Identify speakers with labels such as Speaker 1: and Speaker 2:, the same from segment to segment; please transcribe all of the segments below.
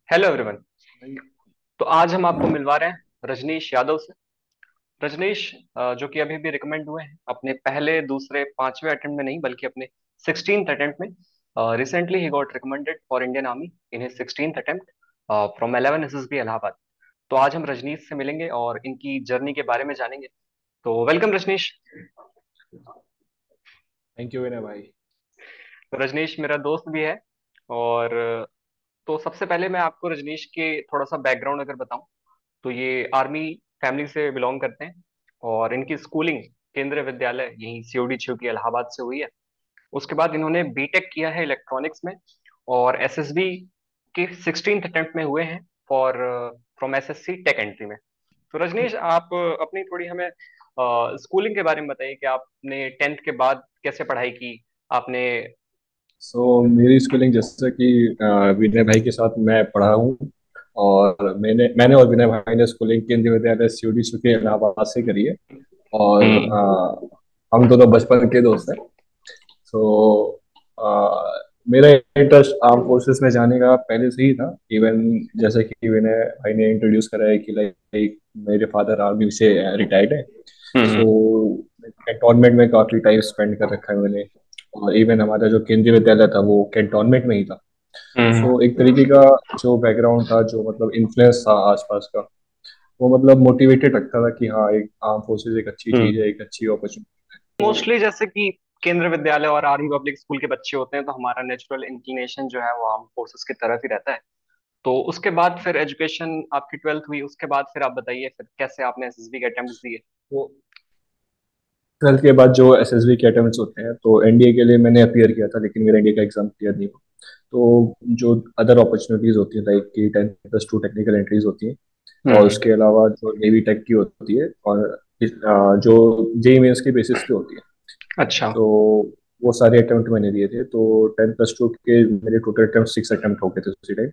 Speaker 1: Hello everyone.
Speaker 2: भाई।
Speaker 1: तो आज हम आपको मिलवा रहे हैं रजनीश यादव से। रजनीश जो कि अभी भी रिकमेंड हुए हैं अपने पहले दूसरे पांचवें अटेम्प्ट में नहीं बल्कि अपने 16th अटेम्प्ट में। Recently he got recommended for Indian army in his 16th attempt from 11 SSB Allahabad. तो आज हम रजनीश से मिलेंगे और इनकी जर्नी के बारे में जानेंगे। तो वेलकम रजनीश।
Speaker 2: थैंक यू विनय भाई।
Speaker 1: तो रजनीश मेरा दोस्त भी है। और तो सबसे पहले मैं आपको रजनीश के थोड़ा सा बैकग्राउंड अगर बताऊं तो ये आर्मी फैमिली से बिलोंग करते हैं। और इनकी स्कूलिंग केंद्रीय विद्यालय यहीं सीओडी की इलाहाबाद से हुई है। उसके बाद इन्होंने बीटेक किया है इलेक्ट्रॉनिक्स में। और एसएसबी के 16th अटेम्प्ट में हुए हैं for from SSC tech entry में। तो रजनीश आप अपनी थोड़ी हमें स्कूलिंग के बारे में बताइए कि आपने 10th के बाद कैसे पढ़ाई की आपने।
Speaker 2: मेरी स्कूलिंग जैसे कि विनय भाई के साथ मैं पढ़ा हूँ। और मैंने मैंने और विनय भाई ने स्कूलिंग केंद्रीय विद्यालय सीओडी के इलाहाबाद से करी है। और
Speaker 1: हम्म।
Speaker 2: हम दोनों बचपन के दोस्त हैं। सो मेरा इंटरेस्ट आर्म फोर्सेस में जाने का पहले से ही था। इवन जैसे कि विनय भाई ने इंट्रोड्यूस करा है कि लाइक मेरे फादर आर्मी से रिटायर्ड है। सो
Speaker 1: हम्म।
Speaker 2: कैंटोनमेंट में काफी टाइम स्पेंड कर रखा है मैंने। और इवन हमारा जो केंद्रीय विद्यालय था वो कैंटोनमेंट में ही था।
Speaker 1: हम्म।
Speaker 2: सो एक तरीके का जो बैकग्राउंड था, जो मतलब इन्फ्लुएंस था आसपास का, वो मतलब मोटिवेटेड रखता था कि हाँ, एक आर्म फोर्सेस एक अच्छी चीज है,
Speaker 1: हम्म।
Speaker 2: एक अच्छी अपॉर्चुनिटी। तो
Speaker 1: मोस्टली जैसे कि केंद्रीय विद्यालय और आर्मी पब्लिक स्कूल के बच्चे होते हैं तो हमारा नेचुरल इंक्लिनेशन जो है वो आर्म फोर्सेस की तरफ ही रहता है। तो उसके बाद फिर एजुकेशन आपकी 12th हुई उसके बाद फिर आप बताइए फिर कैसे आपने एसएसबी के अटेम्प्ट्स दिए।
Speaker 2: वो 12th के बाद जो एसएसबी के अटेम्प्ट्स होते हैं, तो एनडीए के लिए मैंने अपियर किया था, लेकिन मेरा एनडीए का एग्जाम क्लियर नहीं हुआ। तो जो अदर अपॉर्चुनिटीज होती है, लाइक कि 10+2 टेक्निकल एंट्रीज होती हैं। और
Speaker 1: हम्म।
Speaker 2: उसके अलावा जो नेवी टेक की होती है, और जो जेई मेंस के बेसिस पे होती है।
Speaker 1: अच्छा।
Speaker 2: तो वो सारे अटेम्प्ट मैंने दिए थे। तो 10+2 के मेरे टोटल अटेम्प्ट 6 अटेम्प्ट हो गए थे उसी टाइम।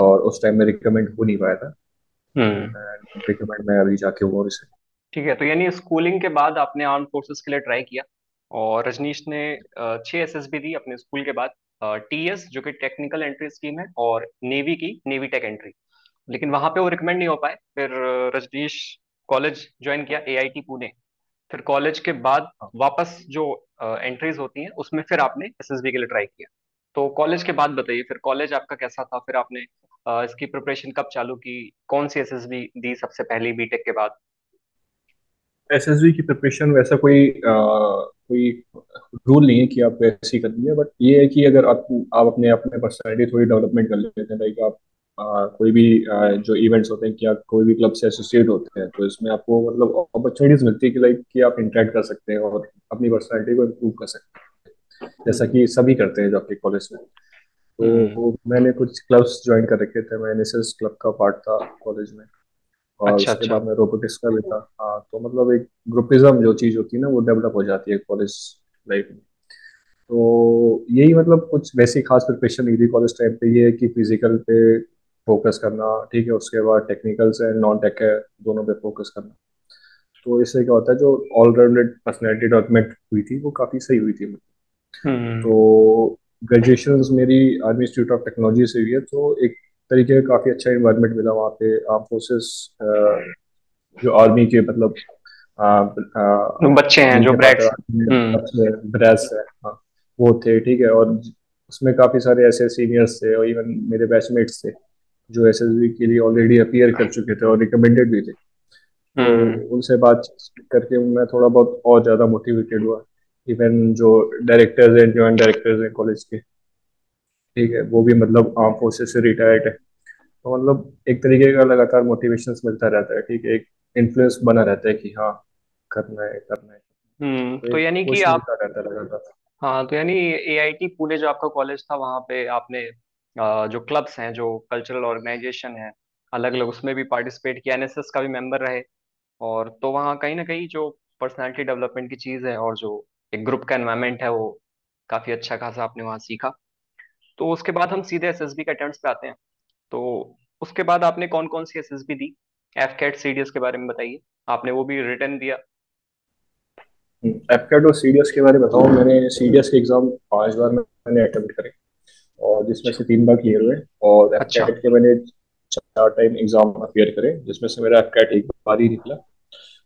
Speaker 2: और उस टाइम में रिकमेंड हो नहीं पाया था।
Speaker 1: हम्म।
Speaker 2: एंड रिकमेंड मैं अभी जाके हुआ इसे।
Speaker 1: ठीक है तो यानी स्कूलिंग के बाद आपने आर्म फोर्सेस के लिए ट्राई किया। और रजनीश ने 6 एसएसबी दी अपने स्कूल के बाद। टीएस जो कि टेक्निकल एंट्री स्कीम है और नेवी की नेवी टेक एंट्री। लेकिन वहां पे वो रिकमेंड नहीं हो पाए फिर रजनीश कॉलेज ज्वाइन किया एआईटी पुणे। फिर कॉलेज के बाद
Speaker 2: हाँ।
Speaker 1: वापस जो एंट्रीज होती हैं उसमें फिर आपने एसएसबी के लिए ट्राई किया। तो कॉलेज के बाद बताइए फिर कॉलेज आपका कैसा था फिर आपने इसकी प्रिपरेशन कब चालू की कौन सी एसएसबी दी सबसे पहली बीटेक के बाद।
Speaker 2: एसएसबी की प्रिपरेशन वैसा कोई रूल नहीं है कि आप वैसे ही करनी है, बट ये है कि अगर आप अपने अपने पर्सनैलिटी थोड़ी डेवलपमेंट कर लेते हैं, लाइक आप कोई भी जो इवेंट्स होते हैं कि आप कोई भी क्लब से एसोसिएट होते हैं, तो इसमें आपको मतलब अपॉर्चुनिटीज मिलती है कि लाइक कि आप इंटरेक्ट कर सकते हैं और अपनी पर्सनैलिटी को इम्प्रूव कर सकते हैं, जैसा कि सभी करते हैं जो आपके कॉलेज में।
Speaker 1: हम्म।
Speaker 2: तो मैंने कुछ क्लब्स ज्वाइन कर रखे थे। मैं एनएसएस क्लब का पार्ट था कॉलेज में। और
Speaker 1: अच्छा
Speaker 2: उसके
Speaker 1: अच्छा।
Speaker 2: बाद मैं रोबोटिक्स का भी था। हाँ, तो मतलब एक ग्रुपिज्म जो चीज़ होती है ना, वो डेवलप हो जाती है कॉलेज लाइफ में। तो यही मतलब कुछ वैसी खास प्रिपरेशन नहीं थी कॉलेज टाइम पे। ये है कि फिजिकल पे फोकस करना, ठीक है, उसके बाद टेक्निकल से नॉन टेक है, दोनों पे फोकस करना। तो इससे क्या होता है, जो ऑलराउंडेड पर्सनैलिटी डेवलपमेंट हुई थी वो काफ़ी सही हुई थी।
Speaker 1: हम्म।
Speaker 2: तो ग्रेजुएशन मेरी आर्मी इंस्टीट्यूट ऑफ टेक्नोलॉजी से हुई है। तो एक तरीके का काफ़ी अच्छा इन्वायरमेंट मिला वहाँ पे। आर्म फोर्सेस जो आर्मी के मतलब
Speaker 1: बच्चे हैं जो
Speaker 2: जिनके
Speaker 1: ब्रैड्स
Speaker 2: फादर
Speaker 1: हैं। हम्म।
Speaker 2: ब्रेस है, हाँ, वो थे, ठीक है। और उसमें काफ़ी सारे ऐसे सीनियर्स थे और इवन मेरे बैचमेट्स थे जो एसएसबी के लिए ऑलरेडी अपीयर कर चुके थे और रिकमेंडेड भी थे। तो
Speaker 1: हम्म।
Speaker 2: उनसे बातचीत करके मैं थोड़ा बहुत और ज़्यादा मोटिवेटेड हुआ। इवन जो डायरेक्टर्स हैं, जॉइंट डायरेक्टर्स हैं कॉलेज के, ठीक है, वो भी मतलब आर्म फोर्सेस से रिटायर्ड है। तो मतलब एक तरीके का लगातार मोटिवेशन मिलता रहता है, ठीक है, एक इन्फ्लुएंस बना रहता है कि हाँ, करना है करना है। तो
Speaker 1: तो
Speaker 2: एक
Speaker 1: यानी कि
Speaker 2: पुश
Speaker 1: आप
Speaker 2: मिलता रहता है लगातार।
Speaker 1: हाँ तो यानी एआईटी पुणे जो आपका कॉलेज था वहाँ पे आपने जो क्लब्स हैं जो कल्चरल ऑर्गेनाइजेशन है अलग अलग उसमें भी पार्टिसिपेट किया एनएसएस का भी मेंबर रहे। और तो वहाँ कहीं ना कहीं जो पर्सनालिटी डेवलपमेंट की चीज़ है और जो एक ग्रुप का एनवायरनमेंट है वो काफ़ी अच्छा खासा आपने वहाँ सीखा। तो उसके बाद हम सीधे एसएसबी के अटेम्प्ट्स पे आते हैं। तो उसके बाद आपने कौन कौन सी SSB the F cat CDS के बारे में बताइए। आपने वो भी रिटर्न दिया।
Speaker 2: एफकेट और सीडीएस के बारे में बताऊँ, मैंने सीडीएस के एग्जाम 5 बार मैंने अटेम्प्ट करे। और जिसमें
Speaker 1: अच्छा।
Speaker 2: से 3 बार क्लियर हुए। और एफ
Speaker 1: अच्छा।
Speaker 2: कैट के मैंने 4 टाइम एग्जाम अपियर करे, जिसमें से मेरा एफ कैट एक बार ही निकला।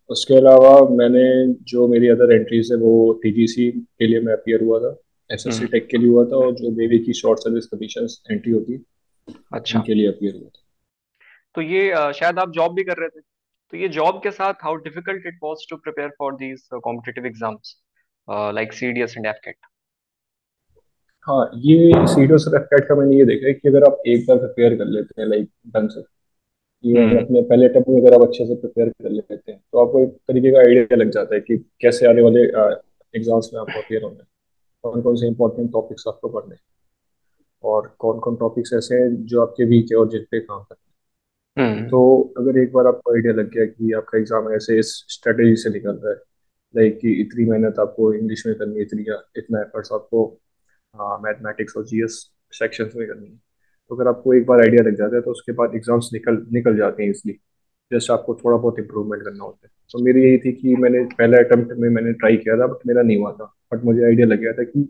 Speaker 2: उसके अलावा मैंने जो मेरी अदर एंट्रीज है वो टीजीसी के लिए मैं अपियर हुआ था, एसएससी
Speaker 1: हम्म।
Speaker 2: टेक के लिए हुआ था, और जो नेवी की शॉर्ट सर्विस कमीशन एंट्री होती
Speaker 1: अच्छा।
Speaker 2: उनके लिए अपियर हुआ था।
Speaker 1: तो ये शायद आप जॉब भी कर रहे थे, तो ये जॉब के साथ how difficult it was to prepare for these competitive exams like CDS and AFCAT?
Speaker 2: हाँ, ये सीडीएस और एफ का मैंने ये देखा है कि अगर आप एक बार प्रिपेयर कर लेते हैं लाइक ढंग से, ये
Speaker 1: हम्म।
Speaker 2: अपने पहले अटेम्प्ट में अगर आप अच्छे से प्रिपेयर कर लेते हैं तो आपको एक तरीके का आइडिया लग जाता है कि कैसे आने वाले एग्जाम्स में आपको अपियर होना है, कौन कौन से इंपॉर्टेंट टॉपिक्स आपको पढ़ने हैं, और कौन कौन टॉपिक्स ऐसे हैं जो आपके वीक है और जिन पे काम करना है।
Speaker 1: हम्म।
Speaker 2: तो अगर एक बार आपको आइडिया लग गया कि आपका एग्जाम ऐसे इस स्ट्रेटेजी से निकल रहा है, लाइक कि इतनी मेहनत आपको इंग्लिश में करनी है, इतनी या इतना एफर्ट्स आपको मैथमेटिक्स और जीएस सेक्शंस में करनी है, तो अगर आपको एक बार आइडिया लग जाता है तो उसके बाद एग्जाम्स निकल निकल जाते हैं इसलिए। जस्ट आपको थोड़ा बहुत इम्प्रूवमेंट करना होता है। तो मेरी यही थी कि मैंने पहले अटेम्प्ट में मैंने ट्राई किया था बट मेरा नहीं हुआ था, बट मुझे आइडिया लग गया था कि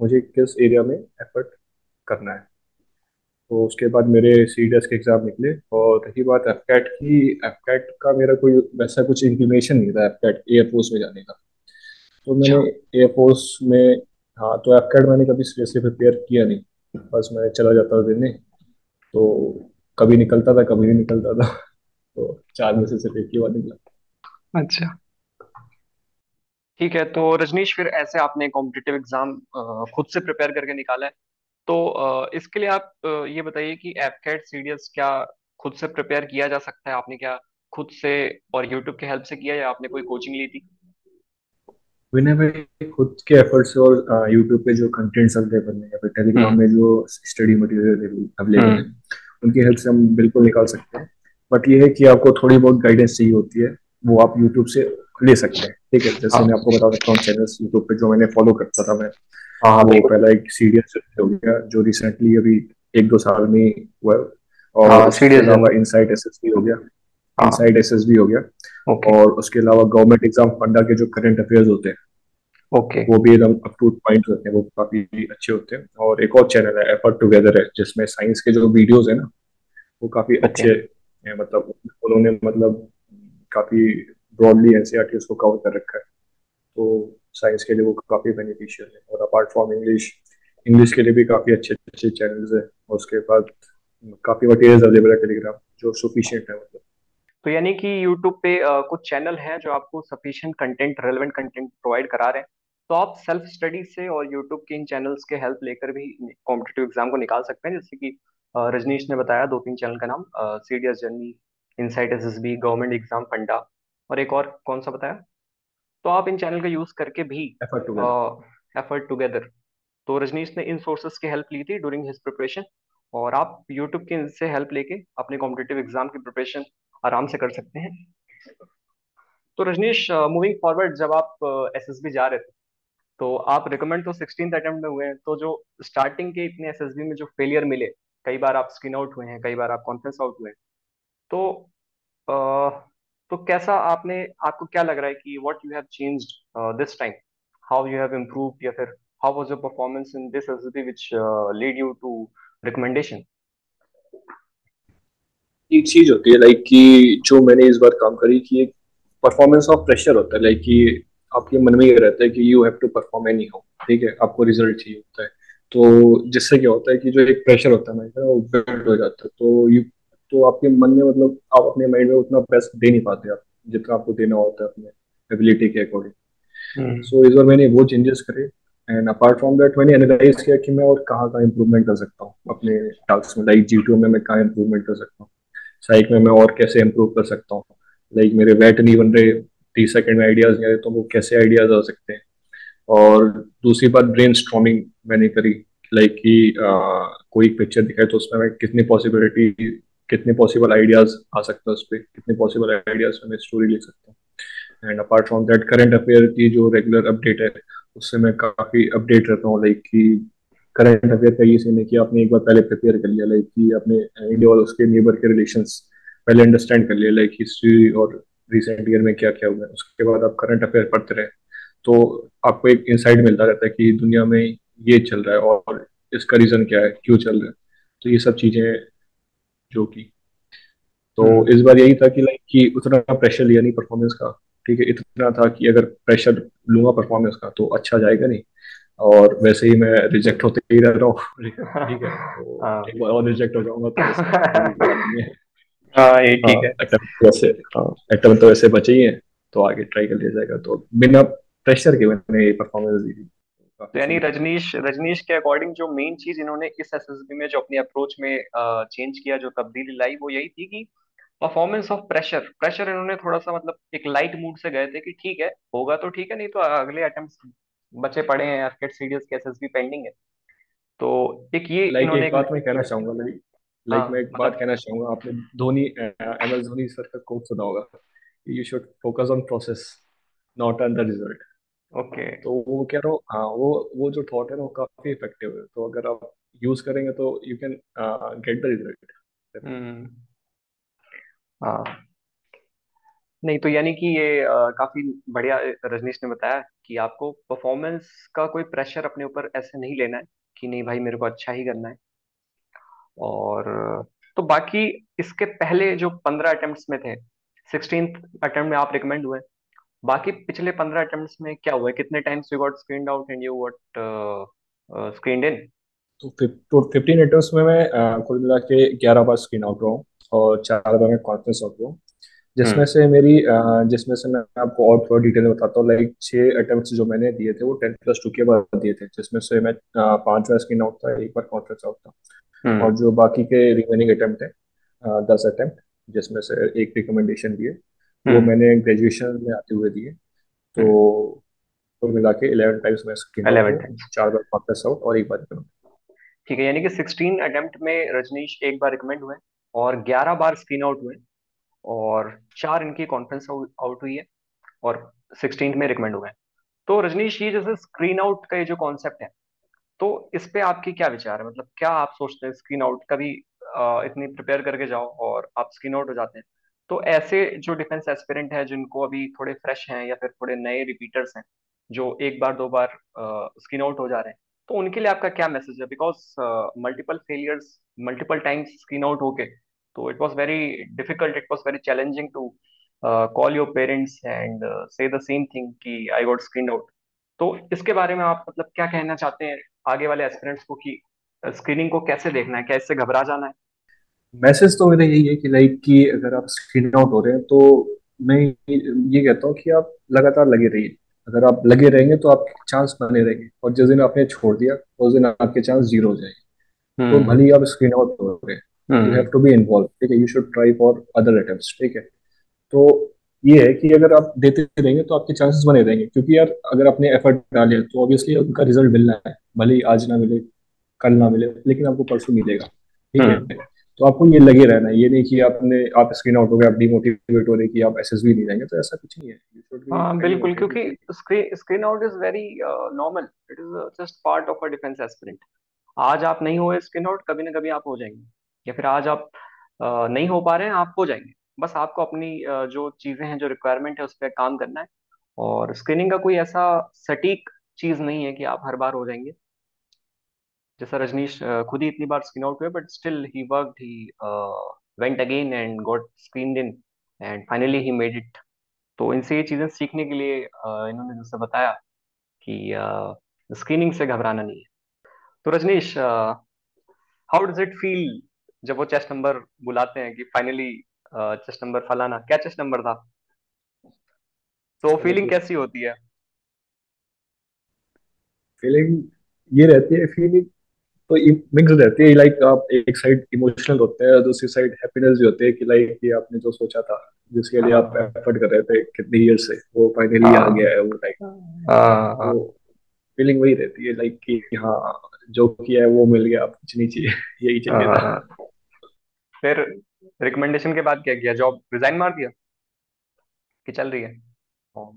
Speaker 2: मुझे किस एरिया में एफर्ट करना है। तो उसके बाद मेरे सीडीएस के एग्जाम निकले। और रही बात एफकैट की, एफकैट का मेरा कोई वैसा कुछ इंक्लिनेशन नहीं था एफकैट एयरफोर्स में जाने का। तो मैंने
Speaker 1: अच्छा।
Speaker 2: एयरफोर्स में, हाँ, तो एफकैट मैंने कभी सीरियसली प्रिपेयर किया नहीं, बस मैं चला जाता था देने। तो कभी निकलता था कभी नहीं निकलता था। तो 4 में से सिर्फ एक ही बार निकला।
Speaker 1: अच्छा। ठीक है, तो रजनीश फिर ऐसे आपने कॉम्पिटिटिव एग्जाम खुद से प्रिपेयर करके निकाला है, तो इसके लिए आप ये बताइए कि एफकेट सीडीएस क्या खुद से प्रिपेयर किया जा सकता है? आपने क्या खुद से और यूट्यूब की हेल्प से किया, या आपने कोई कोचिंग ली थी?
Speaker 2: मैंने भाई खुद के एफर्ट से और यूट्यूब पे जो कंटेंट्स अवेलेबल है या फिर टेलीग्राम
Speaker 1: हम्म।
Speaker 2: में जो स्टडी मटेरियल अवेलेबल है
Speaker 1: हम्म।
Speaker 2: उनकी हेल्प से हम बिल्कुल निकाल सकते हैं। बट ये है कि आपको थोड़ी बहुत गाइडेंस चाहिए होती है, वो आप यूट्यूब से ले सकते हैं। ठीक है, जैसे
Speaker 1: हाँ।
Speaker 2: मैं आपको बता सकता हूँ चैनल्स यूट्यूब पे जो मैंने फॉलो करता था मैं।
Speaker 1: हाँ हाँ,
Speaker 2: वो
Speaker 1: बिल्कुल।
Speaker 2: पहला एक सीरियस हो गया जो रिसेंटली अभी 1-2 साल में ही हुआ है। और
Speaker 1: हाँ,
Speaker 2: उसके
Speaker 1: सीडीएस
Speaker 2: अलावा
Speaker 1: जर्नी।
Speaker 2: इनसाइट एसएसबी हो गया।
Speaker 1: हाँ।
Speaker 2: इनसाइट एसएसबी हो गया।
Speaker 1: ओके।
Speaker 2: और उसके अलावा गवर्नमेंट एग्जाम फंडा के जो करंट अफेयर्स होते हैं
Speaker 1: ओके।
Speaker 2: वो भी एकदम अप टू पॉइंट होते हैं, वो काफी अच्छे होते हैं। और एक और चैनल है एफर्ट टुगेदर है, जिसमें साइंस के जो वीडियोस है ना वो काफी
Speaker 1: ओके।
Speaker 2: अच्छे हैं। मतलब उन्होंने मतलब काफी ब्रॉडली एनसीईआरटी उसको कवर कर रखा है। तो साइंस के लिए वो काफी बेनिफिशियल है। और अपार्ट फ्रॉम इंग्लिश, इंग्लिश के लिए भी काफी अच्छे अच्छे चैनल्स है। और उसके बाद काफी मटेरियल अवेलेबल है टेलीग्राम जो सफिशियंट है मतलब।
Speaker 1: तो यानी कि यूट्यूब पे कुछ चैनल हैं जो आपको sufficient content, relevant content provide करा रहे हैं, तो आप सेल्फ स्टडी से और यूट्यूब के इन चैनल्स के हेल्प लेकर भी कॉम्पिटिटिव एग्जाम को निकाल सकते हैं। जैसे कि रजनीश ने बताया 2-3 चैनल का नाम, CDS journey, insight SSB, government exam फंडा, और एक और कौन सा बताया? तो आप इन चैनल का यूज करके भी
Speaker 2: एफर्ट टुगेदर।
Speaker 1: एफर्ट टुगेदर, तो रजनीश ने इन सोर्सेज की हेल्प ली थी ड्यूरिंग हिज प्रिपरेशन, और आप यूट्यूब की से हेल्प लेके अपने कॉम्पिटिटिव एग्जाम की प्रिपरेशन आराम से कर सकते हैं। तो रजनीश, मूविंग फॉरवर्ड, जब आप एसएसबी जा रहे थे, तो आप रिकमेंड तो 16th अटेम्प्ट में हुए हैं, तो जो स्टार्टिंग के इतने एसएसबी में जो फेलियर मिले, कई बार आप स्क्रीन आउट हुए हैं, कई बार आप कॉन्फ्रेंस आउट हुए हैं, तो तो कैसा आपने, आपको क्या लग रहा है कि what you have changed this time, how you have improved, या फिर how was your performance in this SSB which lead you to recommendation?
Speaker 2: एक चीज होती है लाइक कि जो मैंने इस बार काम करी कि एक परफॉर्मेंस ऑफ प्रेशर होता है, लाइक कि आपके मन में ये रहता है कि you have to perform anyhow. ठीक है, आपको रिजल्ट चाहिए होता है। तो जिससे क्या होता है कि जो एक प्रेशर होता है माइंड का वो बिल्ड हो जाता है। तो आपके मन में मतलब आप अपने माइंड में उतना बेस्ट दे नहीं पाते आप, जितना आपको देना होता है अपने एबिलिटी के अकॉर्डिंग।
Speaker 1: हम्म।
Speaker 2: सो इस बार मैंने वो चेंजेस करे। एंड अपार्ट फ्रॉम दैट मैंने एनालाइज किया कि मैं और कहाँ कहाँ इंप्रूवमेंट कर सकता हूँ अपने टास्क में, लाइक जीटीओ में मैं कहाँ इंप्रूवमेंट कर सकता हूँ, साइक में मैं और कैसे इम्प्रूव कर सकता हूँ। लाइक मेरे वेट नहीं बन रहे, 30 सेकंड में आइडियाज नहीं आ रहे, तो वो कैसे आइडियाज आ सकते हैं। और दूसरी बात ब्रेन स्टॉर्मिंग मैंने करी, लाइक कि कोई पिक्चर दिखाए तो उसमें मैं कितने पॉसिबल आइडियाज आ सकता है, उस पर कितने पॉसिबल आइडियाज में मैं स्टोरी लिख सकता हूँ। And apart from that current affair की जो रेगुलर अपडेट है उससे मैं काफी अपडेट रहता हूँ। लाइक कि करंट अफेयर का ये सीन है कि आपने एक बार पहले प्रिपेयर कर लिया, लाइक कि आपने इंडिया और उसके नेबर के रिलेशंस पहले अंडरस्टैंड कर लिया, लाइक हिस्ट्री और रिसेंट ईयर में क्या क्या हुआ है। उसके बाद आप करंट अफेयर पढ़ते रहे तो आपको एक इंसाइट मिलता रहता है कि दुनिया में ये चल रहा है। और इसका रीजन क्या है, क्यों चल रहा है। तो ये सब चीजें जो कि, तो
Speaker 1: हम्म।
Speaker 2: इस बार यही था कि लाइक कि उतना प्रेशर लिया नहीं परफॉर्मेंस का। ठीक है, इतना था कि अगर प्रेशर लूंगा परफॉर्मेंस का तो अच्छा जाएगा नहीं, और वैसे ही मैं रिजेक्ट होते ही रह रहा हूँ। ठीक है, तो
Speaker 1: हाँ।
Speaker 2: एक बार और रिजेक्ट हो जाऊंगा तो ऐसा कोई बात नहीं है।
Speaker 1: हाँ, ये
Speaker 2: हाँ,
Speaker 1: ठीक है।
Speaker 2: अटेम्प्ट वैसे, हाँ अटेम्प्ट तो वैसे बचे ही हैं, तो आगे ट्राई कर लिया जाएगा। तो बिना प्रेशर के मैंने ये परफॉर्मेंस दी थी,
Speaker 1: तो
Speaker 2: काफी
Speaker 1: यानी
Speaker 2: सही थी।
Speaker 1: रजनीश रजनीश के अकॉर्डिंग जो मेन चीज इन्होंने इस एसएसबी में जो अपनी अप्रोच में चेंज किया, जो तब्दीली लाई, वो यही थी कि परफॉर्मेंस ऑफ प्रेशर प्रेशर इन्होंने थोड़ा सा मतलब एक लाइट मूड से गए थे कि ठीक है, होगा तो ठीक है, नहीं तो अगले अटेम्प्ट बचे पड़े हैं, एफकेट सीडीएस के एसएसबी पेंडिंग है। तो एक ये
Speaker 2: लाइक
Speaker 1: इन्होंने
Speaker 2: एक
Speaker 1: एक।
Speaker 2: बात मैं कहना चाहूंगा, लाइक लाइक मैं
Speaker 1: हाँ,
Speaker 2: एक बात
Speaker 1: मतलब।
Speaker 2: कहना चाहूंगा, आपने Dhoni, M S Dhoni sir का कोट सुना होगा, you should focus on process, not on the result.
Speaker 1: Okay.
Speaker 2: तो वो कह रहा हूँ, हाँ वो जो थॉट है ना वो काफी इफेक्टिव है, तो अगर आप यूज करेंगे तो you can get the result.
Speaker 1: Hmm. हाँ। नहीं तो यानी कि ये काफी बढ़िया रजनीश ने बताया कि आपको परफॉर्मेंस का कोई प्रेशर अपने ऊपर ऐसे नहीं लेना है कि नहीं भाई मेरे को अच्छा ही करना है। और तो बाकी इसके पहले जो 15 अटेम्प्ट्स में थे, 16th अटेम्प्ट में आप रिकमेंड हुए, बाकी पिछले 15 अटेम्प्ट्स में क्या हुआ है? कितने times you got screened out and you got screened in?
Speaker 2: तो 15 अटेम्प्ट्स में मैं कुल मिला के 11 बार स्क्रीन आउट हुआ हूँ, और 4 बार मैं कॉन्फ्रेंस आउट हुआ हूँ। जिसमें
Speaker 1: हम्म।
Speaker 2: से जिसमें से मैं आपको और थोड़ा डिटेल में बताता हूँ, लाइक 6 अटेम्प्ट्स जो मैंने दिए थे वो 10+2 के बाद दिए थे, जिसमें से मैं 5 बार स्क्रीन आउट था, 1 बार कॉन्फ्रेंस आउट था। और
Speaker 1: हम्म।
Speaker 2: जो बाकी के रिमेनिंग अटेम्प्ट है, 10 अटेम्प्ट, जिसमें से एक रिकमेंडेशन दिए, वो
Speaker 1: हम्म।
Speaker 2: मैंने ग्रेजुएशन में आते हुए दिए। तो
Speaker 1: हम्म।
Speaker 2: कुल मिला के 11 टाइम्स मैं स्क्रीन आउट
Speaker 1: 11
Speaker 2: हूँ,
Speaker 1: टाइम्स।
Speaker 2: 4 बार कॉन्फ्रेंस आउट और 1 बार recommend।
Speaker 1: ठीक है, यानी कि 16 अटेम्प्ट में रजनीश एक बार रिकमेंड हुए और 11 बार स्क्रीन आउट हुए, और 4 इनकी कॉन्फ्रेंस आउट हुई है, और 16 में रिकमेंड हुए हैं। तो रजनीश, ये जैसे स्क्रीन आउट का ये जो कॉन्सेप्ट है, तो इस पे आपकी क्या विचार है? मतलब क्या आप सोचते हैं स्क्रीन आउट कभी इतनी प्रिपेयर करके जाओ और आप स्क्रीन आउट हो जाते हैं, तो ऐसे जो डिफेंस एस्पिरेंट है जिनको अभी थोड़े फ्रेश हैं या फिर थोड़े नए रिपीटर्स हैं, जो एक बार दो बार स्क्रीन आउट हो जा रहे हैं, तो उनके लिए आपका क्या मैसेज है? Because multiple failures, multiple times screen out होके, तो it was very difficult, it was very challenging to call your parents and say the same thing कि आई गॉट स्क्रीन आउट। तो इसके बारे में आप मतलब क्या कहना चाहते हैं आगे वाले एस्पिरेंट्स को कि स्क्रीनिंग को कैसे देखना है, क्या इससे घबरा जाना है?
Speaker 2: मैसेज तो मेरा यही है कि लाइक कि अगर आप स्क्रीन आउट हो रहे हैं तो मैं ये कहता हूँ कि आप लगातार लगे रहिए। अगर आप लगे रहेंगे तो आपके चांस बने रहेंगे, और जिस दिन आपने छोड़ दिया उस दिन आपके चांस जीरो हो जाएंगे। तो
Speaker 1: हम्म।
Speaker 2: भले ही आप स्क्रीन आउट हो रहे हैं, you have
Speaker 1: hmm.
Speaker 2: To be involve. ठीक है, you should try for other attempts. ठीक है, तो ये है कि अगर आप देते रहेंगे तो आपके चांसेस बने रहेंगे, क्योंकि यार अगर आपने एफर्ट डाले तो ऑब्वियसली उनका रिजल्ट मिलना है, भले ही आज ना मिले, कल ना मिले, लेकिन आपको परसों मिलेगा। ठीक है,
Speaker 1: हम्म।
Speaker 2: तो आपको ये लगे रहना है, ये नहीं कि आप स्क्रीन आउट हो गए, आप डिमोटिवेट हो रहे कि आप एसएसबी नहीं जाएंगे, तो ऐसा कुछ नहीं है। यू शुड बी
Speaker 1: हाँ
Speaker 2: काइंड
Speaker 1: बिल्कुल,
Speaker 2: मोटिवेटेड
Speaker 1: क्योंकि
Speaker 2: कि
Speaker 1: screen out is very normal, it is just part of a defence aspirant. आज आप नहीं हुए स्क्रीन आउट, कभी ना कभी आप हो जाएंगे, या फिर आज आप नहीं हो पा रहे हैं, आप हो जाएंगे। बस आपको अपनी जो चीजें हैं, जो रिक्वायरमेंट है, उस पर काम करना है। और स्क्रीनिंग का कोई ऐसा सटीक चीज नहीं है कि आप हर बार हो जाएंगे। जैसा रजनीश खुद ही इतनी बार स्क्रीन आउट हुए, but still he worked, he went again and got screened in, and finally he made it. तो इनसे ये चीजें सीखने के लिए इन्होंने जैसे बताया कि स्क्रीनिंग से घबराना नहीं है। तो Rajneesh, how does it feel जब वो चेस्ट नंबर बुलाते हैं कि फाइनली चेस्ट नंबर फलाना, क्या चेस्ट नंबर था, तो फीलिंग कैसी होती है?
Speaker 2: फीलिंग ये रहती है, फीलिंग तो मिक्स रहती है। लाइक आप एक साइड इमोशनल होते हैं, दूसरी साइड हैप्पीनेस भी होती है कि लाइक कि आपने जो सोचा था, जिसके लिए आप
Speaker 1: हाँ।
Speaker 2: एफर्ट कर रहे थे कितने ईयर से, वो फाइनली आ
Speaker 1: हाँ।
Speaker 2: गया है वो टाइम।
Speaker 1: हाँ। हाँ।
Speaker 2: तो फीलिंग वही रहती है, लाइक कि हाँ, जो किया है वो मिल गया, अब कुछ नहीं चाहिए। यही चाहिए था।
Speaker 1: हाँ। फिर रिकमेंडेशन के बाद क्या किया? जॉब रिजाइन मार दिया कि चल रही है?
Speaker 2: हाँ,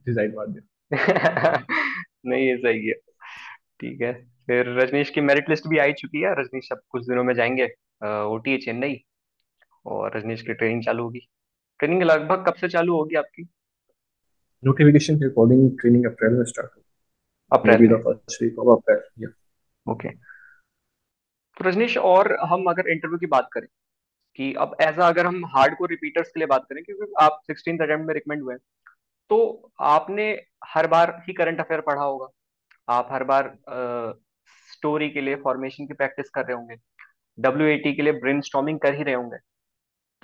Speaker 2: डिजाइन मार दिया।
Speaker 1: नहीं, ये सही है। ठीक है। फिर रजनीश की मेरिट लिस्ट भी आई चुकी है, रजनीश अब कुछ दिनों में जाएंगे ओटीए चेन्नई, और रजनीश की ट्रेनिंग चालू होगी। ट्रेनिंग लगभग कब से चालू होगी आपकी?
Speaker 2: नोटिफिकेशन के अकॉर्डिंग ट्रेनिंग अप्रैल में स्टार्ट हो, मे
Speaker 1: अप्रैल
Speaker 2: बी
Speaker 1: में?
Speaker 2: The first week of April.
Speaker 1: Okay. तो रजनीश, और हम अगर इंटरव्यू की बात करें कि अब अगर हम हार्ड कोर रिपीटर्स के लिए बात करें, क्योंकि आप 16th अटेम्प्ट में रिकमेंड हुए हैं, तो आपने हर बार ही करंट अफेयर पढ़ा होगा, आप हर बार स्टोरी के लिए फॉर्मेशन की प्रैक्टिस कर रहे होंगे, WAT के लिए ब्रेनस्टॉर्मिंग कर ही रहे होंगे,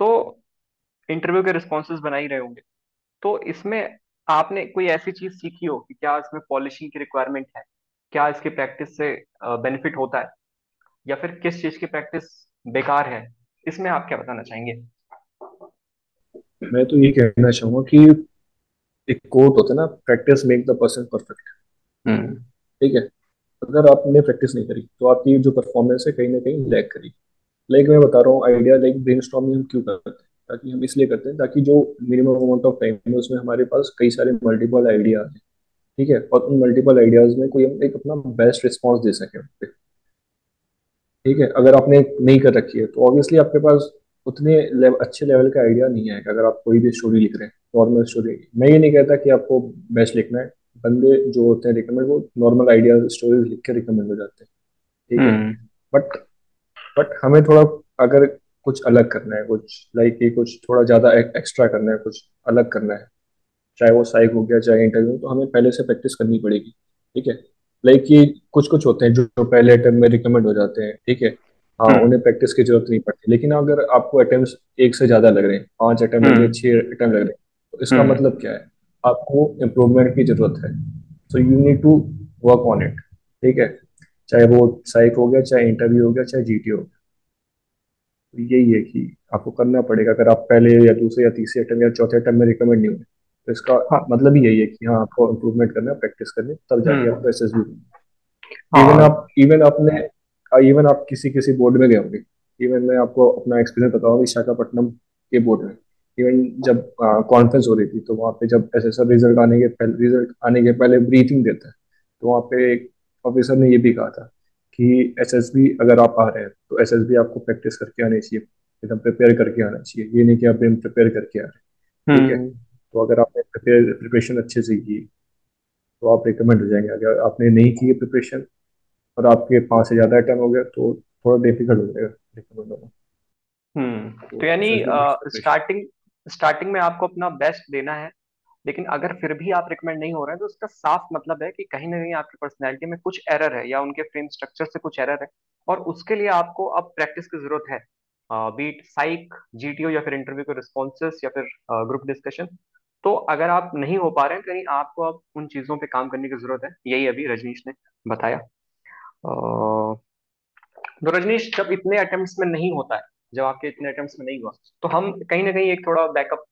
Speaker 1: तो इंटरव्यू के रिस्पॉन्सेज बना ही रहे होंगे। तो इसमें आपने कोई ऐसी चीज सीखी हो कि क्या इसमें पॉलिशिंग की रिक्वायरमेंट है, क्या इसकी प्रैक्टिस से बेनिफिट होता है, या फिर किस चीज की प्रैक्टिस बेकार है, इसमें आप क्या बताना चाहेंगे?
Speaker 2: मैं तो ये कहना चाहूंगा कि एक कोट होता है ना, practice make the person perfect.
Speaker 1: Hmm.
Speaker 2: ठीक है। अगर आपने प्रैक्टिस नहीं करी तो आपकी जो परफॉर्मेंस है कहीं ना कहीं लैग करी। लाइक मैं बता रहा हूँ आइडिया, लाइक ब्रेन हम क्यों करते हैं? ताकि हम इसलिए करते हैं ताकि जो मिनिमम अमाउंट ऑफ टाइम है उसमें हमारे पास कई सारे मल्टीपल आइडिया हैं। ठीक है, और उन मल्टीपल आइडियाज में कोई हम एक अपना बेस्ट रिस्पॉन्स दे सके उन पे। ठीक है, अगर आपने नहीं कर रखी है तो ऑब्वियसली आपके पास उतने अच्छे लेवल का आइडिया नहीं आएगा। अगर आप कोई भी स्टोरी लिख रहे हैं, नॉर्मल स्टोरी, मैं ये नहीं कहता कि आपको बेस्ट लिखना है। बंदे जो होते हैं रिकमेंड, वो नॉर्मल आइडिया स्टोरीज लिख के रिकमेंड हो जाते हैं। ठीक है।
Speaker 1: हम्म।
Speaker 2: बट बट हमें थोड़ा, अगर कुछ अलग करना है, कुछ लाइक कि कुछ थोड़ा ज्यादा एक्स्ट्रा करना है, कुछ अलग करना है, चाहे वो साइक हो गया चाहे इंटरव्यू, तो हमें पहले से प्रैक्टिस करनी पड़ेगी। ठीक है। लाइक कि कुछ कुछ होते हैं जो पहले अटेम्प्ट में रिकमेंड हो जाते हैं। ठीक है। हाँ,
Speaker 1: हम्म।
Speaker 2: उन्हें प्रैक्टिस की जरूरत नहीं पड़ती, लेकिन अगर आपको अटेम्प्ट एक से ज्यादा लग रहे हैं, 5 अटेम्प्ट लग रहे हैं,
Speaker 1: हम्म।
Speaker 2: 6 अटेम्प्ट लग रहे हैं, तो इसका
Speaker 1: हम्म।
Speaker 2: मतलब क्या है? आपको इम्प्रूवमेंट की जरूरत है। So you need to work on it. ठीक है। चाहे वो साइक हो गया, चाहे इंटरव्यू हो गया, चाहे जीटी हो गया, तो यही है कि आपको करना पड़ेगा। अगर आप पहले या दूसरे या तीसरे अटेम्प्ट या चौथे अटेम्प्ट में रिकमेंड नहीं हुए, तो इसका
Speaker 1: हाँ।
Speaker 2: मतलब ही यही है कि हाँ, आपको इम्प्रूवमेंट करना है, प्रैक्टिस करनी है, तब जाके
Speaker 1: हम्म।
Speaker 2: आपको एसएसबी।
Speaker 1: हाँ।
Speaker 2: इवन आप किसी किसी बोर्ड में गए होंगे। इवन मैं आपको अपना एक्सपीरियंस बताऊंगा, विशाखापट्टनम के बोर्ड में। इवन जब कॉन्फ्रेंस हो रही थी, तो वहाँ पे जब एसएसआर रिजल्ट आने के पहले ब्रीथिंग देता है, तो वहाँ पे एक ऑफिसर ने ये भी कहा था कि एसएसबी अगर आप आ रहे हैं तो एसएसबी आपको प्रैक्टिस करके आनी चाहिए, एकदम प्रिपेयर करके आना चाहिए। ये नहीं कि आप प्रिपेयर करके आ रहे हैं। ठीक है।
Speaker 1: हम्म।
Speaker 2: तो अगर आपने प्रिपरेशन अच्छे से की तो आप रिकमेंड हो जाएंगे। अगर आपने नहीं की प्रिपरेशन और आपके 5 से ज्यादा अटेम्प्ट हो गया, तो थोड़ा डिफिकल्ट हो जाएगा रिकमेंड होना।
Speaker 1: तो
Speaker 2: तो
Speaker 1: यानी
Speaker 2: SSB makes preparation.
Speaker 1: Starting starting में आपको अपना बेस्ट देना है, लेकिन अगर फिर भी आप रिकमेंड नहीं हो रहे हैं, तो उसका साफ मतलब है कि कहीं ना कहीं आपकी पर्सनैलिटी में कुछ एरर है, या उनके फ्रेम स्ट्रक्चर से कुछ एरर है, और उसके लिए आपको अब प्रैक्टिस की जरूरत है। बीट साइक, GTO, या फिर इंटरव्यू के रिस्पॉन्सेस, या फिर ग्रुप डिस्कशन। तो अगर आप नहीं हो पा रहे हैं कहीं, आपको अब उन चीजों पे काम करने की जरूरत है, यही अभी रजनीश ने बताया। तो रजनीश, जब इतने अटेम्प्ट्स में नहीं होता है, जब आपके इतने अटेम्प्ट्स में नहीं हुआ, तो हम कहीं ना कहीं एक थोड़ा बैकअप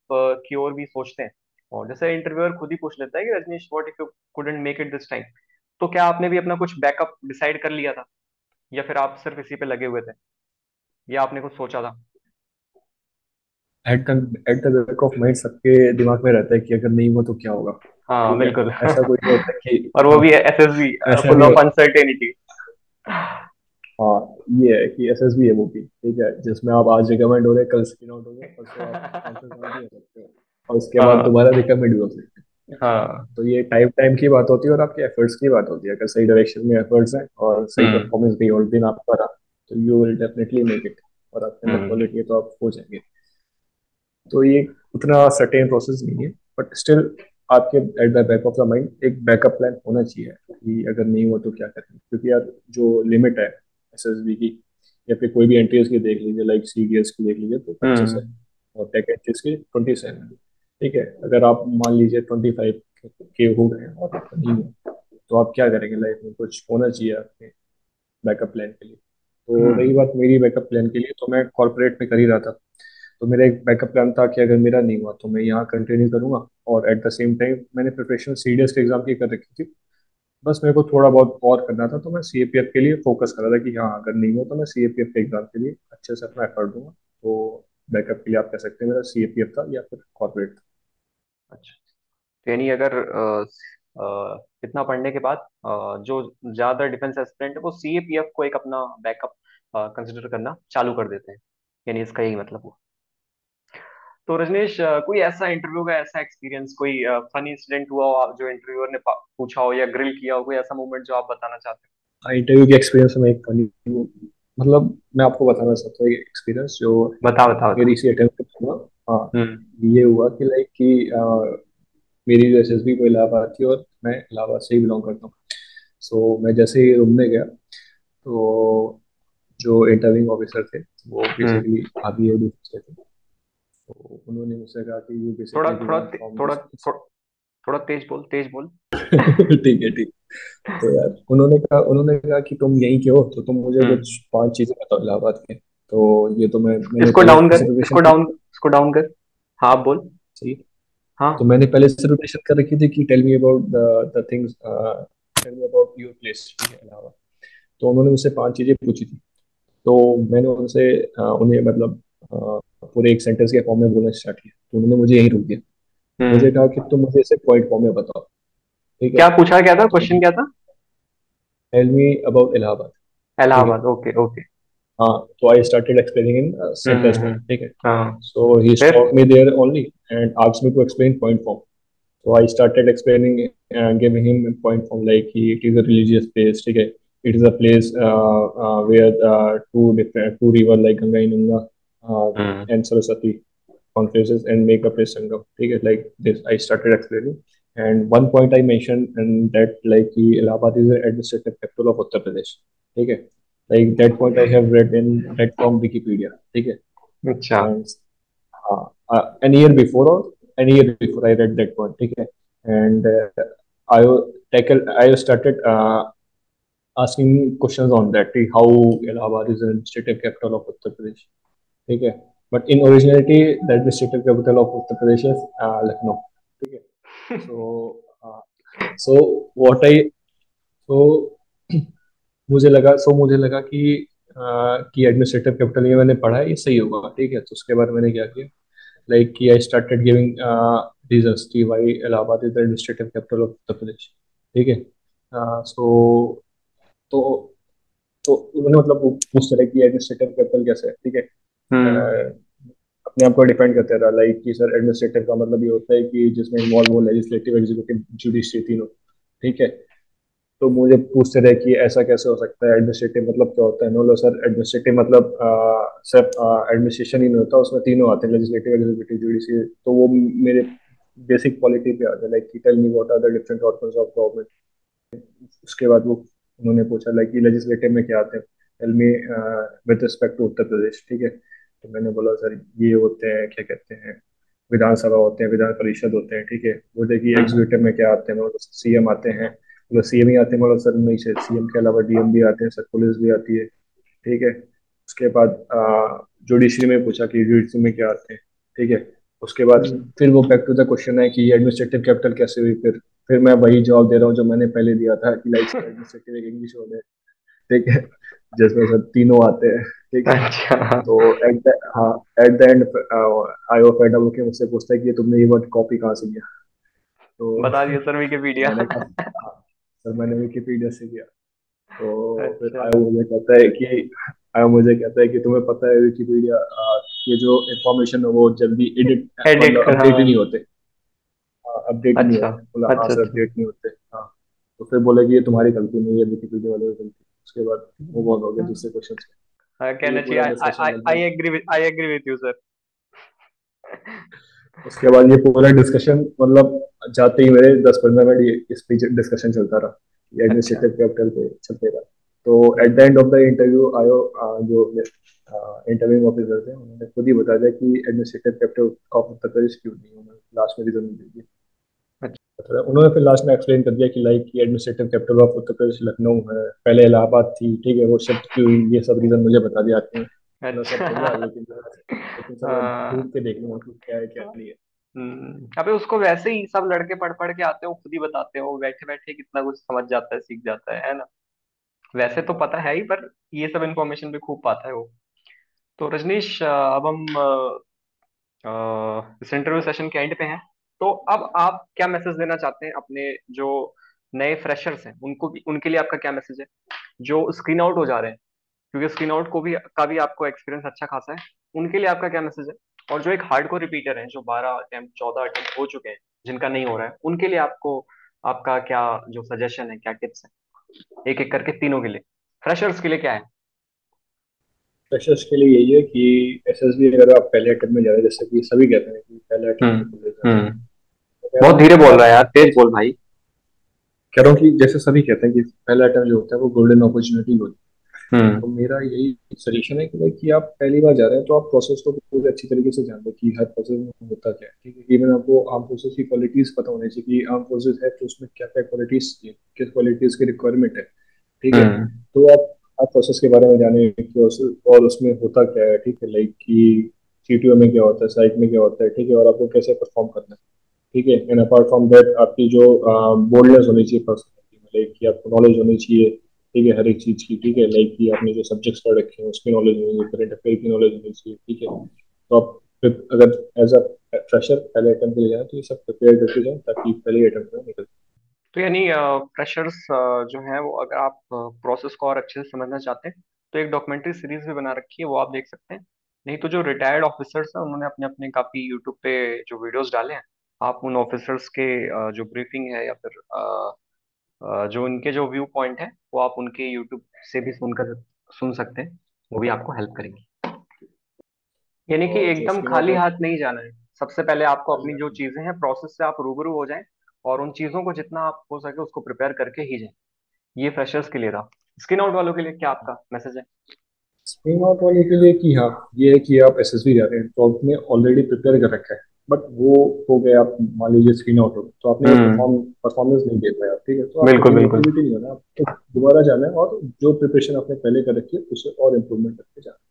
Speaker 1: की ओर भी सोचते हैं। और जैसे इंटरव्यूअर खुद ही पूछ लेता है कि Rajneesh, what if you couldn't make it this time, तो क्या आपने भी अपना कुछ बैकअप डिसाइड कर लिया था, या फिर आप सिर्फ इसी पे लगे हुए थे, या आपने कुछ सोचा था?
Speaker 2: At the back of mind सबके दिमाग में रहता है कि अगर नहीं हुआ तो क्या होगा।
Speaker 1: हाँ,
Speaker 2: ठीक है।
Speaker 1: बिल्कुल।
Speaker 2: ऐसा कोई नहीं होता कि
Speaker 1: और वो भी SSB,
Speaker 2: ऐसा
Speaker 1: फुल
Speaker 2: नहीं
Speaker 1: ऑफ
Speaker 2: होता।
Speaker 1: अनसर्टेनिटी।
Speaker 2: हाँ, ये है कि एसएसबी है वो भी, ठीक है, जिसमें आप आज रिकमेंड हो रहे हैं, कल स्क्रीन आउट हो गए, परसों आप कॉन्फ्रेंस में भी हो सकते हो, और उसके बाद
Speaker 1: हाँ।
Speaker 2: दोबारा रिकमेंड भी हो सकते हैं।
Speaker 1: हाँ।
Speaker 2: तो ये टाइम टाइम की बात होती है और आपके एफर्ट्स की बात होती है। अगर सही डायरेक्शन में एफर्ट्स हैं और सही
Speaker 1: हम्म।
Speaker 2: परफॉर्मेंस भी और दिन आपका रहा, तो you will definitely make it. और आपके अंदर
Speaker 1: हम्म।
Speaker 2: क्वालिटी है तो आप हो जाएंगे। तो ये उतना सर्टेन प्रोसेस नहीं है, बट स्टिल आपके at the back of the mind एक बैकअप प्लान होना चाहिए कि अगर नहीं हुआ तो क्या करेंगे। क्योंकि यार जो लिमिट है एसएसबी की, या फिर कोई भी एंट्रीज की देख लीजिए, लाइक सीडीएस की देख लीजिए, तो 25 है,
Speaker 1: हम्म।
Speaker 2: और टेक एंट्रीज की 27 है। ठीक है। अगर आप मान लीजिए 25 के हो गए और आपका नहीं हुआ, तो आप क्या करेंगे? लाइफ में कुछ होना चाहिए आपके बैकअप प्लान के लिए। तो रही
Speaker 1: हम्म।
Speaker 2: बात मेरी बैकअप प्लान के लिए, तो मैं कॉर्पोरेट में कर ही रहा था। तो मेरा एक बैकअप प्लान था कि अगर मेरा नहीं हुआ तो मैं यहाँ कंटिन्यू करूंगा, और एट द सेम टाइम मैंने प्रिपरेशन सीडीएस के एग्जाम की कर रखी थी। बस मेरे को थोड़ा बहुत और करना था, तो मैं सीएपीएफ के लिए फोकस कर रहा था कि हाँ, अगर नहीं हुआ तो मैं सीएपीएफ के एग्जाम के लिए अच्छे से अपना एफर्ट दूंगा। तो बैकअप के लिए आप कह सकते हैं मेरा सीएपीएफ था या फिर कॉर्पोरेट था।
Speaker 1: अच्छा। तो यानी अगर इतना पढ़ने के बाद जो ज्यादा डिफेंस एस्पिरेंट है, वो CAPF को एक अपना बैकअप कंसिडर करना चालू कर देते हैं, यानी इसका यही मतलब हुआ। तो रजनीश, कोई ऐसा इंटरव्यू का ऐसा एक्सपीरियंस, कोई फनी इंसिडेंट हुआ हो जो इंटरव्यूअर ने पूछा हो या ग्रिल किया हो, कोई ऐसा मोमेंट जो आप बताना चाहते
Speaker 2: इंटरव्यू के एक्सपीरियंस में एक फनी मतलब मैं आपको बताना चाहता हूँ एक एक्सपीरियंस जो
Speaker 1: बता बता बता।
Speaker 2: मेरी इसी अटेम्प्ट में हुआ। हाँ,
Speaker 1: हम्म
Speaker 2: ये हुआ कि लाइक कि मेरी जो एसएसबी को इलाहाबाद थी और मैं इलाहाबाद से ही बिलोंग करता हूँ। सो मैं जैसे ही रूम में गया, तो जो इंटरव्यूइंग ऑफिसर थे वो
Speaker 1: हम्म।
Speaker 2: बेसिकली अभी एडी से थे। तो उन्होंने मुझसे कहा कि यू
Speaker 1: थोड़ा
Speaker 2: बेसिकली
Speaker 1: थोड़ा
Speaker 2: बिलोंग फ्रॉम
Speaker 1: थोड़ा
Speaker 2: दिस।
Speaker 1: थोड़ा तेज बोल, तेज बोल।
Speaker 2: ठीक है, ठीक। तो यार उन्होंने कहा कि तुम यहीं के हो, तो तुम मुझे
Speaker 1: हम्म।
Speaker 2: कुछ 5 चीजें बताओ इलाहाबाद के। तो ये तो मैंने
Speaker 1: इसको
Speaker 2: पहले
Speaker 1: डाउन कर,
Speaker 2: से प्रिपरेशन
Speaker 1: इसको
Speaker 2: की
Speaker 1: डाउन, इसको डाउन कर। हाँ बोल।
Speaker 2: थी। तो
Speaker 1: हाँ।
Speaker 2: मैंने पहले से प्रिपरेशन कर रखी थी कि tell me about the things, tell me about your place, ठीक है, इलाहाबाद। तो उन्होंने मुझसे 5 चीजें पूछी थी। तो मैंने उनसे उन्हें मतलब पूरे एक सेंटेंस के फॉर्म में बोलना स्टार्ट किया, तो उन्होंने मुझे यहीं रोक दिया। मुझे कहा
Speaker 1: हम्म।
Speaker 2: कि तुम मुझे इसे पॉइंट फॉर्म में बताओ, ठीक है।
Speaker 1: क्या पूछा, क्या था
Speaker 2: तो
Speaker 1: क्वेश्चन, क्या था?
Speaker 2: टेल मी अबाउट इलाहाबाद, ठीक है।
Speaker 1: Allahabad, okay okay.
Speaker 2: हाँ, तो I started explaining in sentence form, ठीक है।
Speaker 1: हाँ।
Speaker 2: सो ही
Speaker 1: फिर?
Speaker 2: Stop me there only and asked me to explain point form. So I started explaining, giving him a point from like it is a religious place. Okay, it is a place where two river like Ganga and Ganga
Speaker 1: hmm
Speaker 2: and Saraswati confluences and make a place Sangam. Okay, like this I started explaining. And one point I mentioned and that like Allahabad is the administrative capital of Uttar Pradesh. Okay, like that point I have read from Wikipedia. Okay,
Speaker 1: अच्छा।
Speaker 2: and an year before or an year before I read that one. Okay, and I I started asking questions on that. How Allahabad is the administrative capital of Uttar Pradesh. Okay, but in originality, the administrative capital of Uttar Pradesh is Lucknow. Okay, so what I so मुझे लगा कि administrative capital ये मैंने पढ़ा है, ये सही होगा, ठीक है। तो उसके बाद मैंने क्या किया, like I started giving reasons कि why Allahabad is the administrative capital of उत्तर प्रदेश, ठीक है। सो तो तो उन्होंने मतलब पूछ रहे कि एडमिनिस्ट्रेटिव कैपिटल कैसे है, ठीक है।
Speaker 1: हम्म
Speaker 2: अपने आप को डिफाइन करते रहा लाइक कि सर एडमिनिस्ट्रेटिव का मतलब ये होता है कि जिसमें इन्वॉल्व हो लेजिस्लेटिव, एग्जीक्यूटिव, जुडिशरी तीनों, ठीक है। तो मुझे पूछते रहे कि ऐसा कैसे हो सकता है, एडमिनिस्ट्रेटिव मतलब क्या होता है। नो लो सर, एडमिनिस्ट्रेटिव मतलब सिर्फ एडमिनिस्ट्रेशन ही नहीं होता, उसमें तीनों आते हैं, लेजिस्लेटिव, एग्जीक्यूटिव, जुडिशरी। तो वो मेरे बेसिक क्वालिटी पे आते हैं, like tell me what are the different organs of government. उसके बाद वो उन्होंने पूछा लाइक कि लेजिस्लेटिव में क्या आते हैं, tell me with respect to Uttar Pradesh, ठीक है। तो मैंने बोला सर ये होते हैं, क्या कहते हैं, विधानसभा होते हैं, विधान परिषद होते हैं, ठीक है। बोलते कि
Speaker 1: हम्म
Speaker 2: एग्जीक्यूटिव में क्या आते हैं, मतलब सीएम आते हैं। मतलब सीएम ही आते हैं, मतलब सर नहीं, सीएम के अलावा डीएम भी आते हैं सर, पुलिस भी आती है, ठीक है। उसके बाद जुडिशरी में पूछा कि जुडिशरी में क्या आते हैं, ठीक है। उसके बाद
Speaker 1: हम्म।
Speaker 2: फिर वो बैक टू द क्वेश्चन है कि एडमिनिस्ट्रेटिव कैपिटल कैसे हुई। फिर मैं वही जवाब दे रहा हूँ जो मैंने पहले दिया था कि लाइक सर एडमिनिस्ट्रेटिव एक इंग्लिश वर्ड है, ठीक है, जिसमें सर तीनों आते हैं, ठीक है।
Speaker 1: अच्छा।
Speaker 2: तो हाँ, at the end IO fed होके मुझसे पूछता है कि तुमने ये वर्ड कॉपी कहाँ से किया। तो,
Speaker 1: बता दिया सर
Speaker 2: तो
Speaker 1: विकिपीडिया।
Speaker 2: मैंने कहा हाँ सर, मैंने विकिपीडिया से किया। तो फिर
Speaker 1: अच्छा।
Speaker 2: आयो मुझे कहता है कि तुम्हें पता है विकिपीडिया, ये जो इंफॉर्मेशन है वो जल्दी एडिट
Speaker 1: एडिट
Speaker 2: मतलब
Speaker 1: कर,
Speaker 2: अपडेट ही नहीं
Speaker 1: हाँ।
Speaker 2: होते। हाँ, अपडेट ही नहीं
Speaker 1: अच्छा
Speaker 2: होते। बोला हाँ
Speaker 1: अच्छा
Speaker 2: सर,
Speaker 1: अच्छा।
Speaker 2: अपडेट नहीं होते, हाँ। तो फिर बोले कि ये तुम्हारी गलती नहीं है, विकिपीडिया वाले की गलती। उसके बाद मूव ऑन हो गया दूसरे क्वेश्चन पे।
Speaker 1: हाँ,
Speaker 2: तो ये
Speaker 1: कहना चाहिए
Speaker 2: पूरा डिस्कशन
Speaker 1: आई
Speaker 2: लगभग,
Speaker 1: agree with, I agree with you sir.
Speaker 2: उसके बाद ये पूरा डिस्कशन मतलब जाते ही मेरे 10-15 मिनट ये इस पे डिस्कशन चलता रहा,
Speaker 1: अच्छा।
Speaker 2: एडमिनिस्ट्रेटिव कैपिटल पे चलते रहा। तो eight the end of the interview आयो, जो इंटरव्यू ऑफिसर थे उन्होंने खुद ही बता दिया कि administrative capital of Uttar Pradesh क्यों नहीं है। उन्होंने लास्ट में रीजन दे दिया।
Speaker 1: अच्छा।
Speaker 2: उन्होंने फिर लास्ट में एक्सप्लेन कर दिया कि लाइक कि administrative capital of Uttar Pradesh Lucknow है, पहले इलाहाबाद थी, ठीक है, वो शिफ्ट क्यों हुई, ये सब रीजन मुझे बता दिया आपने। मतलब सब बढ़िया,
Speaker 1: अच्छा।
Speaker 2: लेकिन सर मैं
Speaker 1: हाँ।
Speaker 2: ढूंढ के देख लूंगा कि क्या है क्या नहीं है।
Speaker 1: अबे उसको वैसे ही सब लड़के पढ़ पढ़ के आते हो, खुद ही बताते हो, बैठे बैठे कितना कुछ समझ जाता है, सीख जाता है ना। वैसे तो पता है ही, पर ये सब इन्फॉर्मेशन भी खूब पाता है वो। तो रजनीश, अब हम इस इंटरव्यू सेशन के एंड पे हैं। तो अब आप क्या मैसेज देना चाहते हैं अपने जो नए फ्रेशर्स हैं, उनको भी, उनके लिए आपका क्या मैसेज है, जो स्क्रीन आउट हो जा रहे हैं? क्योंकि स्क्रीन आउट को भी का भी आपको एक्सपीरियंस अच्छा खासा है। उनके लिए आपका क्या मैसेज है? और जो एक हार्डकोर रिपीटर है, जो 12 अटेम्प्ट, 14 अटेम्प्ट हो चुके हैं, जिनका नहीं हो रहा है, उनके लिए आपको, आपका क्या जो सजेशन है, क्या टिप्स है, एक एक करके तीनों के लिए, फ्रेशर्स के लिए क्या है?
Speaker 2: फ्रेशर्स के लिए यही है कि एसएसबी अगर आप पहले अटेम्प्ट में जा रहे हैं, जैसे कि सभी कहते हैं कि पहले अटेम्प्ट में
Speaker 1: हम्म।
Speaker 2: कर लेते हैं,
Speaker 1: हम्म।
Speaker 2: तो कह रहा
Speaker 1: बहुत
Speaker 2: हूँ
Speaker 1: धीरे
Speaker 2: कि
Speaker 1: बोल रहा
Speaker 2: आप
Speaker 1: है यार, तेज बोल भाई।
Speaker 2: कह रहा हूँ कि जैसे सभी कहते हैं कि पहला अटेम्प्ट जो होता है वो गोल्डन अपॉर्चुनिटी होती है।
Speaker 1: हम्म।
Speaker 2: तो मेरा यही सजेशन है कि भाई कि आप पहली बार जा रहे हैं तो आप प्रोसेस को पूरे अच्छी तरीके से जान लो कि हर प्रोसेस में होता क्या है, ठीक है। इवन आपको आर्म फोर्सेस की क्वालिटीज पता होनी चाहिए कि आर्म फोर्सेस है तो उसमें क्या क्या क्वालिटीज चाहिए, किस क्वालिटीज की रिक्वायरमेंट है, ठीक है।
Speaker 1: हम्म।
Speaker 2: तो आप हर प्रोसेस के बारे में जाने कि और उसमें होता क्या है, ठीक है। लाइक कि सीटीओ में क्या होता है, साइट में क्या होता है, ठीक है, और आपको कैसे परफॉर्म करना है, ठीक है। एंड अपार्ट फ्रॉम दैट आपकी जो बोल्डनेस होनी चाहिए पर्सनैलिटी में, लाइक कि आपको नॉलेज होनी चाहिए, ठीक है, हर एक चीज की, ठीक है। लाइक कि आपने जो सब्जेक्ट्स पढ़ रखे हैं उसकी नॉलेज होनी चाहिए, करंट अफेयर की नॉलेज होनी चाहिए, ठीक है। तो आप फिर अगर एज अ फ्रेशर पहले अटेम्प्ट के लिए जाए तो ये सब प्रिपेयर करके जाए ताकि पहले अटेम्प्ट में निकल।
Speaker 1: तो यानी फ्रेशर्स जो है वो, अगर आप प्रोसेस को और अच्छे से समझना चाहते हैं तो एक डॉक्यूमेंट्री सीरीज भी बना रखी है, वो आप देख सकते हैं। नहीं तो जो रिटायर्ड ऑफिसर्स हैं उन्होंने अपने अपने काफी यूट्यूब पे जो वीडियोस डाले हैं, आप उन ऑफिसर्स के जो ब्रीफिंग है या फिर जो उनके जो व्यू पॉइंट है वो आप उनके यूट्यूब से भी सुन सकते हैं। वो भी आपको हेल्प करेंगी। यानी कि
Speaker 2: और जो
Speaker 1: एकदम
Speaker 2: स्क्रीन आउट
Speaker 1: खाली
Speaker 2: वाले
Speaker 1: हाथ नहीं जाना है। सबसे पहले आपको
Speaker 2: खाली
Speaker 1: अपनी जो
Speaker 2: हाथ नहीं।
Speaker 1: चीजें हैं प्रोसेस से आप रूबरू हो जाएं, और उन चीजों को जितना आप हो सके उसको प्रिपेयर करके ही जाएं। ये फ्रेशर्स के लिए रहा। स्किन आउट वालों के लिए क्या आपका मैसेज है?
Speaker 2: स्क्रीन आउट वाले के लिए कि हाँ, ये है कि आप एसएसबी जा रहे हैं तो आपने ऑलरेडी प्रिपेयर कर रखा है, बट वो हो गया, आप मान लीजिए स्क्रीन आउट हो गया, तो आपने वो
Speaker 1: हम्म।
Speaker 2: परफॉर्मेंस नहीं दे पाया, ठीक है। तो आपको
Speaker 1: बिल्कुल बिल्कुल।
Speaker 2: डिमोटिवेट नहीं होना, आपको दोबारा जाना है और जो प्रिपरेशन आपने पहले कर रखी है उसे और इम्प्रूवमेंट करके जाना है,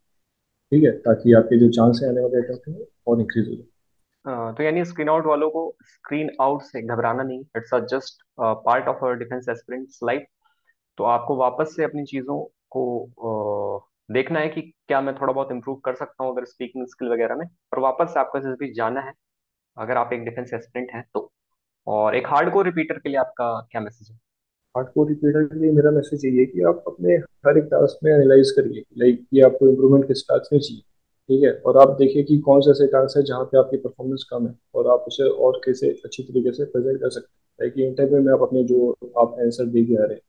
Speaker 2: ठीक है, ताकि आपके जो चांस है आने वाले अटेम्प्ट में और इंक्रीज हो जाए।
Speaker 1: तो यानी स्क्रीन आउट वालों को स्क्रीन आउट से घबराना नहीं। It's a just part of defence aspirants life. तो आपको वापस से अपनी चीजों को देखना है कि क्या मैं थोड़ा बहुत इंप्रूव कर सकता हूँ अगर स्पीकिंग स्किल वगैरह में, और वापस से आपको एसएसबी जाना है अगर आप एक डिफेंस एस्पिरेंट हैं तो। और एक हार्डकोर रिपीटर के लिए आपका क्या मैसेज है?
Speaker 2: हार्डकोर रिपीटर के लिए मेरा मैसेज यही है कि आप अपने हर एक टास्क में एनालाइज करिए, लाइक कि आपको इम्प्रूवमेंट किस टास्क में चाहिए, ठीक है। और आप देखिए कि कौन से ऐसे टास्क है जहाँ पे आपकी परफॉर्मेंस कम है और आप उसे और कैसे अच्छी तरीके से प्रेजेंट कर सकते हैं, लाइक कि इंटरव्यू में आप अपने जो आप आंसर दे के आ रहे हैं,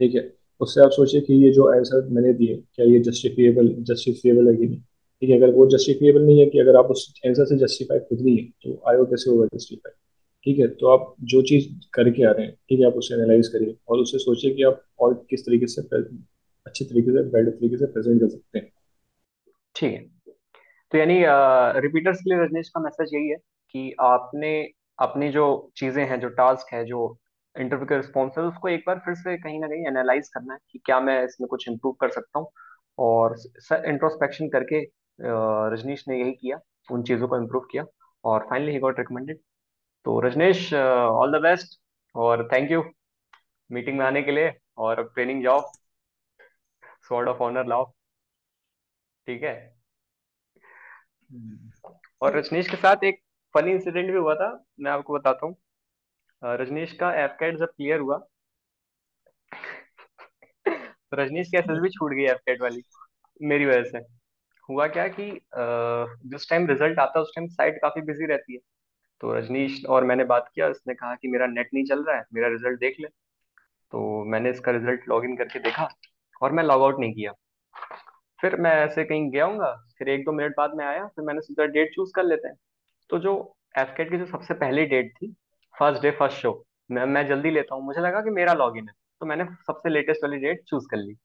Speaker 2: ठीक है, उससे आप सोचिए कि ये जो आंसर मैंने दिए क्या ये जस्टिफिएबल है कि नहीं, ठीक है। अगर वो जस्टिफिएबल नहीं है, कि अगर आप उस आंसर से जस्टिफाई खुद नहीं है तो आयो कैसे होगा जस्टिफाई, ठीक है। तो आप जो चीज करके आ रहे हैं, ठीक है, आप उसे एनालाइज करिए और उससे सोचिए कि आप और किस तरीके से अच्छे तरीके से बेटर तरीके से प्रेजेंट कर सकते हैं।
Speaker 1: ठीक है। तो यानी रिपीटर्स के लिए रजनीश का मैसेज यही है कि आपने अपनी जो चीजें हैं, जो टास्क है, जो इंटरव्यू के रिस्पॉन्स है, उसको एक बार फिर से कहीं ना कहीं एनालाइज करना है कि क्या मैं इसमें कुछ इम्प्रूव कर सकता हूँ। और इंट्रोस्पेक्शन करके रजनीश ने यही किया, उन चीजों को इम्प्रूव किया, और फाइनली ही गॉट रिकमेंडेड। तो रजनीश, ऑल द बेस्ट, और थैंक यू मीटिंग में आने के लिए, और ट्रेनिंग जाओ, स्वॉर्ड ऑफ ऑनर लाओ। ठीक है। और रजनीश के साथ एक फनी इंसिडेंट भी हुआ था, मैं आपको बताता हूँ। रजनीश का एफकेट जब क्लियर हुआ तो रजनीश की एसएसबी छूट गई एफकेट वाली, मेरी वजह से। हुआ क्या कि जिस टाइम रिजल्ट आता है उस टाइम साइट काफी बिजी रहती है। तो रजनीश और मैंने बात किया, उसने कहा कि मेरा नेट नहीं चल रहा है, मेरा रिजल्ट देख ले। तो मैंने इसका रिजल्ट लॉग इन करके देखा, और मैं लॉग आउट नहीं किया। फिर मैं ऐसे कहीं गया हूँगा, फिर 1-2 मिनट बाद में आया, फिर मैंने सोचा डेट चूज कर लेते हैं। तो जो एफकेट की जो सबसे पहली डेट थी, फर्स्ट डे फर्स्ट शो, मैं जल्दी लेता हूँ, मुझे लगा कि मेरा लॉगिन है, तो मैंने सबसे लेटेस्ट वाली डेट चूज कर ली।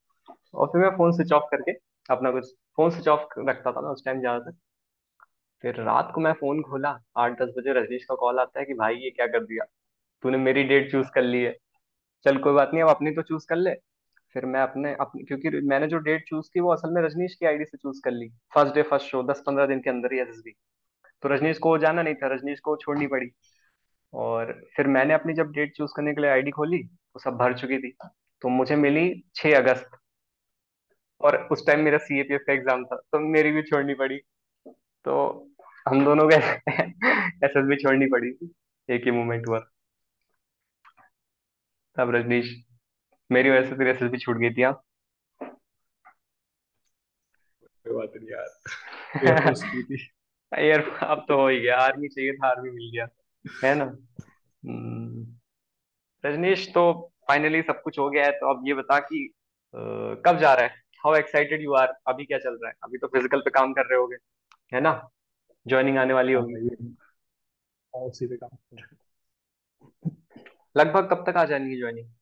Speaker 1: और फिर मैं फोन स्विच ऑफ करके अपना कुछ, फोन स्विच ऑफ रखता था मैं उस टाइम ज्यादातर। फिर रात को मैं फोन खोला, 8-10 बजे रजनीश का कॉल आता है कि भाई ये क्या कर दिया, तूने मेरी डेट चूज कर ली है। चल कोई बात नहीं, अब अपनी तो चूज कर ले। फिर मैं अपनी, क्योंकि मैंने जो डेट चूज की वो असल में रजनीश की आईडी से चूज कर ली, फर्स्ट डे फर्स्ट शो, 10-15 दिन के अंदर ही एसएसबी। तो रजनीश को जाना नहीं था, रजनीश को छोड़नी पड़ी। और फिर मैंने अपनी जब डेट चूज करने के लिए आईडी खोली तो सब भर चुकी थी। तो मुझे मिली 6 अगस्त, और उस टाइम मेरा सीएपीएफ का एग्जाम था, तो मेरी भी छोड़नी पड़ी। तो हम दोनों को एसएसबी छोड़नी पड़ी थी, एक ही मूवमेंट हुआ था। तब रजनीश, मेरी वजह से तेरी एसएसबी छूट गई थी,
Speaker 2: कोई बात नहीं यार,
Speaker 1: हाँ।
Speaker 2: एयरफोर्स की थी।
Speaker 1: यार अब तो हो ही गया, आर्मी चाहिए था, आर्मी मिल गया, है ना। रजनीश, तो फाइनली सब कुछ हो गया है, तो अब ये बता कि कब जा रहा है, हाउ एक्साइटेड यू आर, अभी क्या चल रहा है? अभी तो फिजिकल पे काम कर रहे होगे, है ना? ज्वाइनिंग आने वाली
Speaker 2: हाँ
Speaker 1: होगी।
Speaker 2: भाई, उसी पे काम कर रहे
Speaker 1: लगभग कब तक आ जाएंगी ज्वाइनिंग?
Speaker 2: हैं।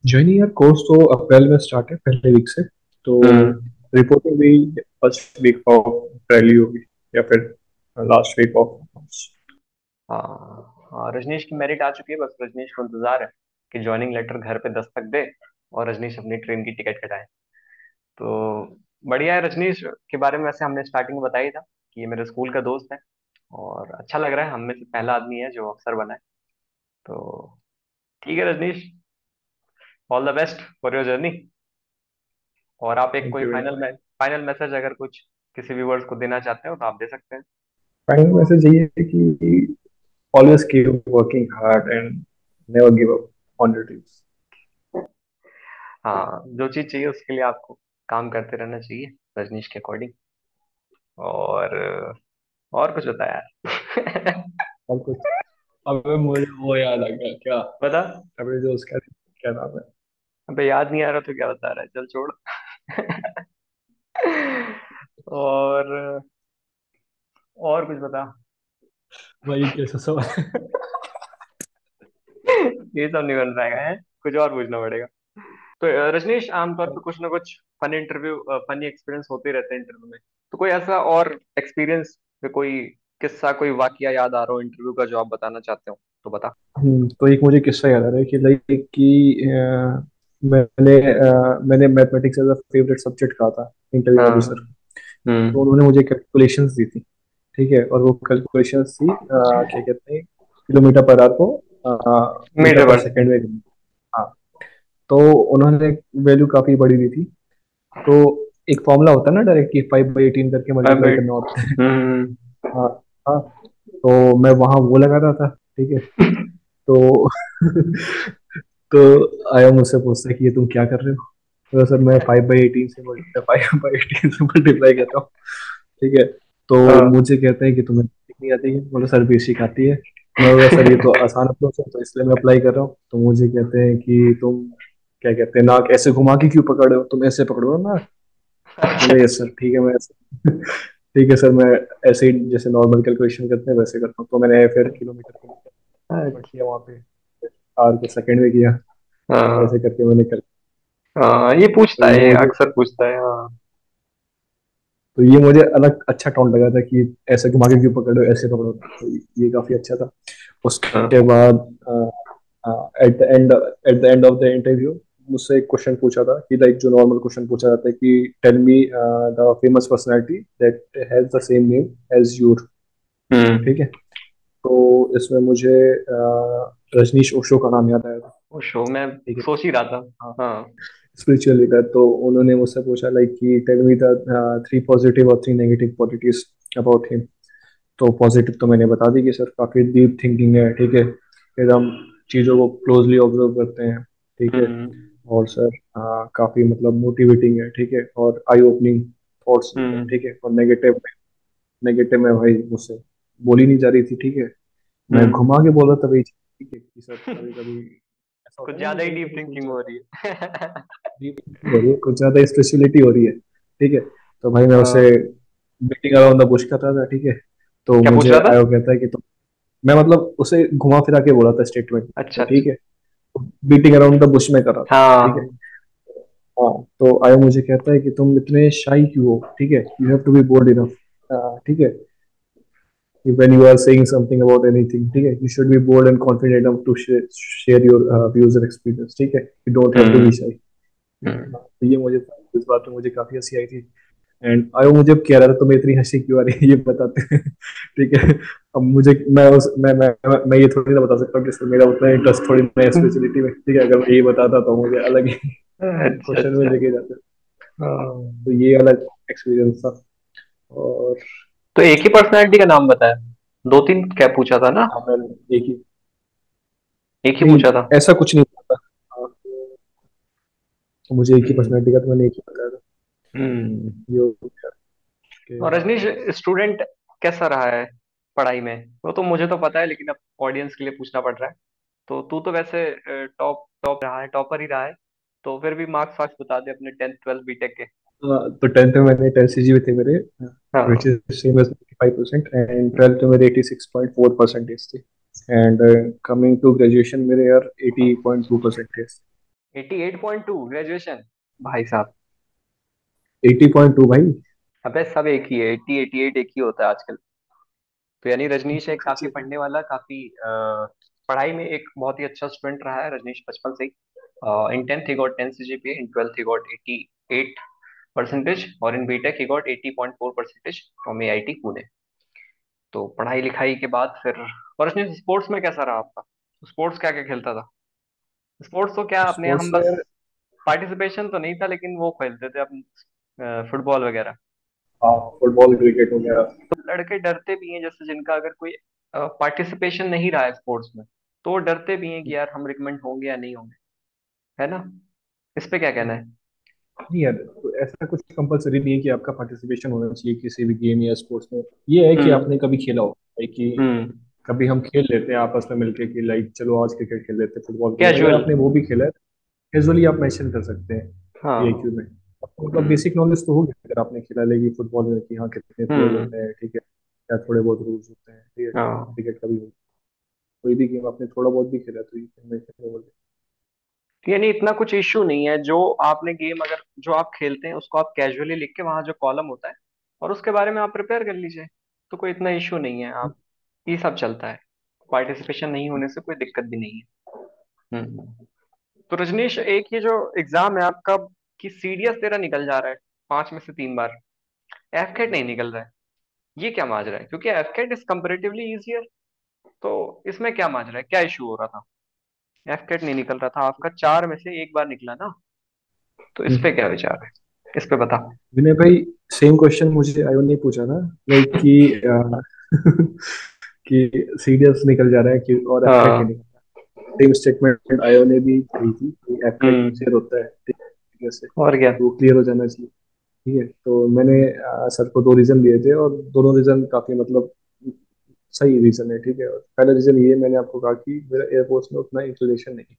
Speaker 2: ज्वाइनिंग यार, कोर्स तो अप्रैल में स्टार्ट है, पहले वीक से। तो
Speaker 1: हम्म।
Speaker 2: रिपोर्टिंग भी फर्स्ट वीक ऑफ अप्रैल ही होगी, या फिर लास्ट वीक ऑफ मार्च।
Speaker 1: हाँ हाँ, रजनीश की मेरिट आ चुकी है, बस रजनीश को इंतजार है कि ज्वाइनिंग लेटर घर पे दस्तक दे और रजनीश अपनी ट्रेन की टिकट कटाए। तो बढ़िया है। रजनीश के बारे में वैसे हमने स्टार्टिंग में बताया ही था कि ये मेरे स्कूल का दोस्त है, और अच्छा लग रहा है, हम में से पहला आदमी है जो अफसर बना है। तो ठीक है Rajneesh, all the best for your journey. और आप एक
Speaker 2: थैंक
Speaker 1: कोई
Speaker 2: you very
Speaker 1: final
Speaker 2: much.
Speaker 1: Final message अगर कुछ किसी व्यूवर्स को देना चाहते हो तो आप दे सकते हैं।
Speaker 2: फाइनल मैसेज यही है कि always keep working hard and never give up on your dreams.
Speaker 1: हाँ, जो चीज चाहिए उसके लिए आपको काम करते रहना चाहिए रजनीश के अकॉर्डिंग। और कुछ होता है यार।
Speaker 2: और कुछ, अबे मुझे वो याद आ गया क्या,
Speaker 1: बता।
Speaker 2: अबे जो उसका क्या नाम है।
Speaker 1: अबे याद नहीं आ रहा तो क्या बता रहा है, चल छोड़। और कुछ बता।
Speaker 2: भाई कैसा सवाल।
Speaker 1: ये सब नहीं बन पाएगा है, कुछ और पूछना पड़ेगा। तो रजनीश, आमतौर पे कुछ ना कुछ फनी इंटरव्यू, फनी एक्सपीरियंस होते रहते हैं इंटरव्यू में। तो कोई ऐसा और एक्सपीरियंस, कोई किस्सा, कोई वाकया याद आ रहा हो इंटरव्यू का जो आप बताना चाहते हो तो बता।
Speaker 2: तो एक मुझे किस्सा याद आ रहा है कि लाइक कि मैंने mathematics as a favourite subject कहा था इंटरव्यू वाली सर।
Speaker 1: हाँ।
Speaker 2: तो
Speaker 1: हम्म।
Speaker 2: उन्होंने मुझे कैलकुलेशंस दी थी, ठीक है। और वो कैलकुलेशंस थी क्या कहते हैं, किलोमीटर पर आवर को मीटर
Speaker 1: मीटर
Speaker 2: पर
Speaker 1: पर।
Speaker 2: सेकंड में। हाँ। तो उन्होंने वैल्यू काफी बड़ी दी थी। तो एक फॉर्मूला होता है ना डायरेक्ट, कि 5/18 करके मल्टीप्लाई
Speaker 1: भाई।
Speaker 2: करना होता है।
Speaker 1: हम्म।
Speaker 2: हाँ। हाँ। तो मैं वहां वो लगा रहा था, ठीक है। तो तो आया मुझसे पूछता है कि ये तुम क्या कर रहे हो। तो सर मैं 5/18 से 5/18 से मल्टीप्लाई कर रहा हूँ, ठीक है। तो
Speaker 1: हाँ।
Speaker 2: मुझे कहते हैं कि तुम्हें नहीं आती है, बोले सर बेसिक आती है। मैं बोला सर ये तो आसान अप्रोच है, तो इसलिए मैं अप्लाई कर रहा हूँ। तो मुझे कहते हैं कि तुम क्या कहते हैं, नाक ऐसे घुमा के क्यों पकड़ रहे हो, तुम ऐसे पकड़ो ना।
Speaker 1: अच्छा।
Speaker 2: बोले यस सर, ठीक है मैं ऐसे ठीक है सर, मैं ऐसे ही जैसे नॉर्मल कैलकुलेशन करते हैं वैसे करता हूँ। तो मैंने फिर किलोमीटर को कन्वर्ट किया वहाँ पे, आर को सेकंड में किया।
Speaker 1: हाँ
Speaker 2: ऐसे करके मैंने कर।
Speaker 1: हाँ, ये
Speaker 2: तो
Speaker 1: पूछता है,
Speaker 2: ये
Speaker 1: ये
Speaker 2: मुझे
Speaker 1: अक्सर पूछता है, हाँ।
Speaker 2: तो ये मुझे अलग अच्छा टोन लगा था कि ऐसे घुमा के क्यों पकड़ो, ऐसे पकड़ो। तो ये काफी अच्छा था। उसके
Speaker 1: हाँ।
Speaker 2: बाद eight the end of the interview मुझसे एक क्वेश्चन पूछा था कि लाइक जो नॉर्मल क्वेश्चन पूछा जाता है कि tell me the famous personality that has the same name as your,
Speaker 1: hmm.
Speaker 2: ठीक है। तो इसमें मुझे रजनीश ओशो का नाम याद आया था,
Speaker 1: वो शो में
Speaker 2: ठीक है।
Speaker 1: सोच ही रहा था।
Speaker 2: हाँ,
Speaker 1: हाँ।
Speaker 2: Spiritual leader. तो उन्होंने मुझसे पूछा लाइक कि टेल मी द 3 पॉजिटिव और 3 नेगेटिव क्वालिटीज अबाउट हिम। तो पॉजिटिव तो मैंने बता दी कि सर काफी डीप थिंकिंग है, ठीक है। फिर हम चीजों को क्लोजली ऑब्जर्व करते हैं, ठीक है।
Speaker 1: हम्म।
Speaker 2: और सर काफी मतलब मोटिवेटिंग है, ठीक है, और आई ओपनिंग थॉट्स देते हैं,
Speaker 1: हम्म।
Speaker 2: ठीक है। और नेगेटिव, नेगेटिव में भाई मुझसे बोली नहीं जा रही थी, ठीक है। मैं
Speaker 1: हम्म।
Speaker 2: घुमा के बोला था भाई, ठीक है, कि सर कभी कभी ऐसा होता
Speaker 1: कुछ
Speaker 2: है ना कि
Speaker 1: ज्यादा ही
Speaker 2: कभी
Speaker 1: डीप
Speaker 2: कभी कुछ
Speaker 1: थिंकिंग हो
Speaker 2: ज्यादा
Speaker 1: रही है।
Speaker 2: डीप हो रही है, कुछ ज्यादा स्पिरिचुअलिटी हो रही है, ठीक है। तो भाई मैं उसे
Speaker 1: हाँ।
Speaker 2: बीटिंग अराउंड द बुश कर रहा था, ठीक है। तो
Speaker 1: क्या पूछ
Speaker 2: मुझे
Speaker 1: रहा था?
Speaker 2: आयो कहता है कि तुम, मैं मतलब उसे घुमा फिरा के बोला था स्टेटमेंट,
Speaker 1: अच्छा
Speaker 2: ठीक
Speaker 1: अच्छा।
Speaker 2: है। बीटिंग अराउंड द बुश में कर रहा था, ठीक है।
Speaker 1: हाँ।
Speaker 2: हाँ। तो आयो मुझे कहता है कि तुम इतने शाई क्यों हो, ठीक है, you have to be bold enough, ठीक है। when you are saying something about anything, ठीक है, you should be bold and confident enough to share your views and experience, ठीक है, you don't have to be
Speaker 1: hmm.
Speaker 2: shy।
Speaker 1: हम्म।
Speaker 2: तो ये मुझे, इस बात में मुझे काफी हंसी आई थी। एंड आयो मुझे अब कह रहा था तुम्हें इतनी हंसी क्यों आ रही है ये बताते हैं। ठीक है। अब मुझे मैं ये थोड़ी ना बता सकता हूँ कि इसमें मेरा उतना इंटरेस्ट थोड़ी ना स्पेशलिटी में, ठीक है। अगर मैं ये बताता तो मुझे अलग ही
Speaker 1: अच्छा
Speaker 2: क्वेश्चन में
Speaker 1: अच्छा।
Speaker 2: लेके जाते।
Speaker 1: हाँ।
Speaker 2: तो ये अलग एक्सपीरियंस था। और
Speaker 1: तो एक ही पर्सनैलिटी का नाम बताया, दो तीन क्या पूछा था ना?
Speaker 2: हाँ, मैंने एक ही,
Speaker 1: एक ही
Speaker 2: नहीं
Speaker 1: पूछा था।
Speaker 2: ऐसा कुछ नहीं था। हाँ, तो मुझे एक ही
Speaker 1: हम्म।
Speaker 2: पर्सनैलिटी का, तो मैंने एक ही बताया था।
Speaker 1: हम्म।
Speaker 2: ये हो गया। उसके
Speaker 1: और रजनीश,
Speaker 2: बाद
Speaker 1: स्टूडेंट कैसा रहा है पढ़ाई में? वो तो मुझे तो पता है, लेकिन अब ऑडियंस के लिए पूछना पड़ रहा है। तो तू तो वैसे टॉप टॉप रहा है, टॉपर ही रहा है। तो फिर भी मार्क्स वार्क्स बता दे अपने 10th 12th बीटेक के।
Speaker 2: तो 10th में मैंने 10 CGPA थे मेरे, विच
Speaker 1: हाँ।
Speaker 2: Is same as 95%, and 12th में मेरे 86.4 परसेंटेज थे। एंड कमिंग टू ग्रेजुएशन मेरे यार 80.2 परसेंटेज।
Speaker 1: 88.2 ग्रेजुएशन? भाई साहब।
Speaker 2: 80.2 भाई।
Speaker 1: अबे सब एक ही है, 80 88 एक ही होता है आजकल। तो यानी रजनीश एक काफी
Speaker 2: चलिए।
Speaker 1: पढ़ने वाला, काफी पढ़ाई में एक बहुत ही अच्छा स्टूडेंट रहा है रजनीश बचपन से ही। In 10th he got 10 CGPA, in 12th he got 88 percentage, और in BTech he got 80.4 percentage from AIT Pune. तो पढ़ाई लिखाई के बाद फिर, और रजनीश स्पोर्ट्स में कैसा रहा आपका? स्पोर्ट्स क्या क्या खेलता था? स्पोर्ट्स तो क्या अपने हम
Speaker 2: स्पोर्ट्स में
Speaker 1: बस,
Speaker 2: यार,
Speaker 1: पार्टिसिपेशन तो नहीं था लेकिन वो खेलते थे अपन, फुटबॉल वगैरह।
Speaker 2: हाँ, फुटबॉल क्रिकेट हो गया।
Speaker 1: तो लड़के डरते भी हैं, जैसे जिनका अगर कोई पार्टिसिपेशन नहीं रहा है स्पोर्ट्स में, तो वो डरते भी हैं कि यार हम रिकमेंड होंगे या नहीं होंगे, है ना? इस पे क्या कहना है?
Speaker 2: नहीं यार, तो ऐसा कुछ कंपलसरी नहीं है कि आपका पार्टिसिपेशन होना चाहिए किसी भी गेम या स्पोर्ट्स में। ये है कि
Speaker 1: हम्म।
Speaker 2: आपने कभी खेला हो, लाइक कि
Speaker 1: हम्म।
Speaker 2: कभी हम खेल लेते हैं आपस में मिलके कि लाइक चलो आज क्रिकेट खेल लेते हैं, फुटबॉल खेल लेते हैं, अगर
Speaker 1: कैजुअल।
Speaker 2: आपने वो भी खेला है, कैजुअली आप मेंशन कर सकते हैं
Speaker 1: हाँ।
Speaker 2: पीआईक्यू में। आपको मतलब
Speaker 1: हम्म।
Speaker 2: बेसिक नॉलेज तो होगी अगर आपने खेला लेगी फुटबॉल में कि हाँ कितने प्लेयर
Speaker 1: हम्म।
Speaker 2: होते हैं, ठीक है, क्या थोड़े बहुत रूल्स होते हैं, ठीक है,
Speaker 1: हाँ।
Speaker 2: क्रिकेट का भी हो, कोई भी गेम आपने थोड़ा बहुत भी खेला तो ये मेंशन होगा।
Speaker 1: तो यानी इतना कुछ इश्यू नहीं है, जो आपने गेम अगर जो आप खेलते हैं उसको आप कैजुअली लिख के वहां जो कॉलम होता है, और उसके बारे में आप प्रिपेयर कर लीजिए। तो कोई इतना इश्यू नहीं है, आप, ये सब चलता है। पार्टिसिपेशन नहीं होने से कोई दिक्कत भी नहीं है। तो रजनीश, एक ये जो एग्जाम है आपका, कि सीडीएस तेरा निकल जा रहा है 5 में से 3 बार, एफकेट नहीं निकल रहा है, ये क्या माजरा है? क्योंकि एफकेट इज कंपेरेटिवली इजियर। तो इसमें क्या माजरा है, क्या इशू हो रहा था? एफकेट नहीं निकल रहा था आपका, 4 में से 1 बार निकला ना? तो इस पे
Speaker 2: हम्म।
Speaker 1: क्या विचार है? इस पे बता।
Speaker 2: विनय भाई, सेम क्वेश्चन मुझे आयो ने पूछा ना, लाइक कि कि सीरियस निकल जा रहा है कि और एफकेट नहीं
Speaker 1: हाँ।
Speaker 2: निकल रहा। सेम स्टेटमेंट आयो ने भी कही थी कि एफकेट
Speaker 1: हम्म।
Speaker 2: इजियर होता है सीरियस से,
Speaker 1: और क्या?
Speaker 2: तो क्लियर हो जाना चाहिए। ठीक है, तो मैंने सर को 2 रीजन दिए थे, और दोनों रीजन काफी मतलब सही रीजन है। ठीक है, और पहला रीजन ये मैंने आपको कहा कि मेरा एयरफोर्स में उतना इंक्लिनेशन नहीं,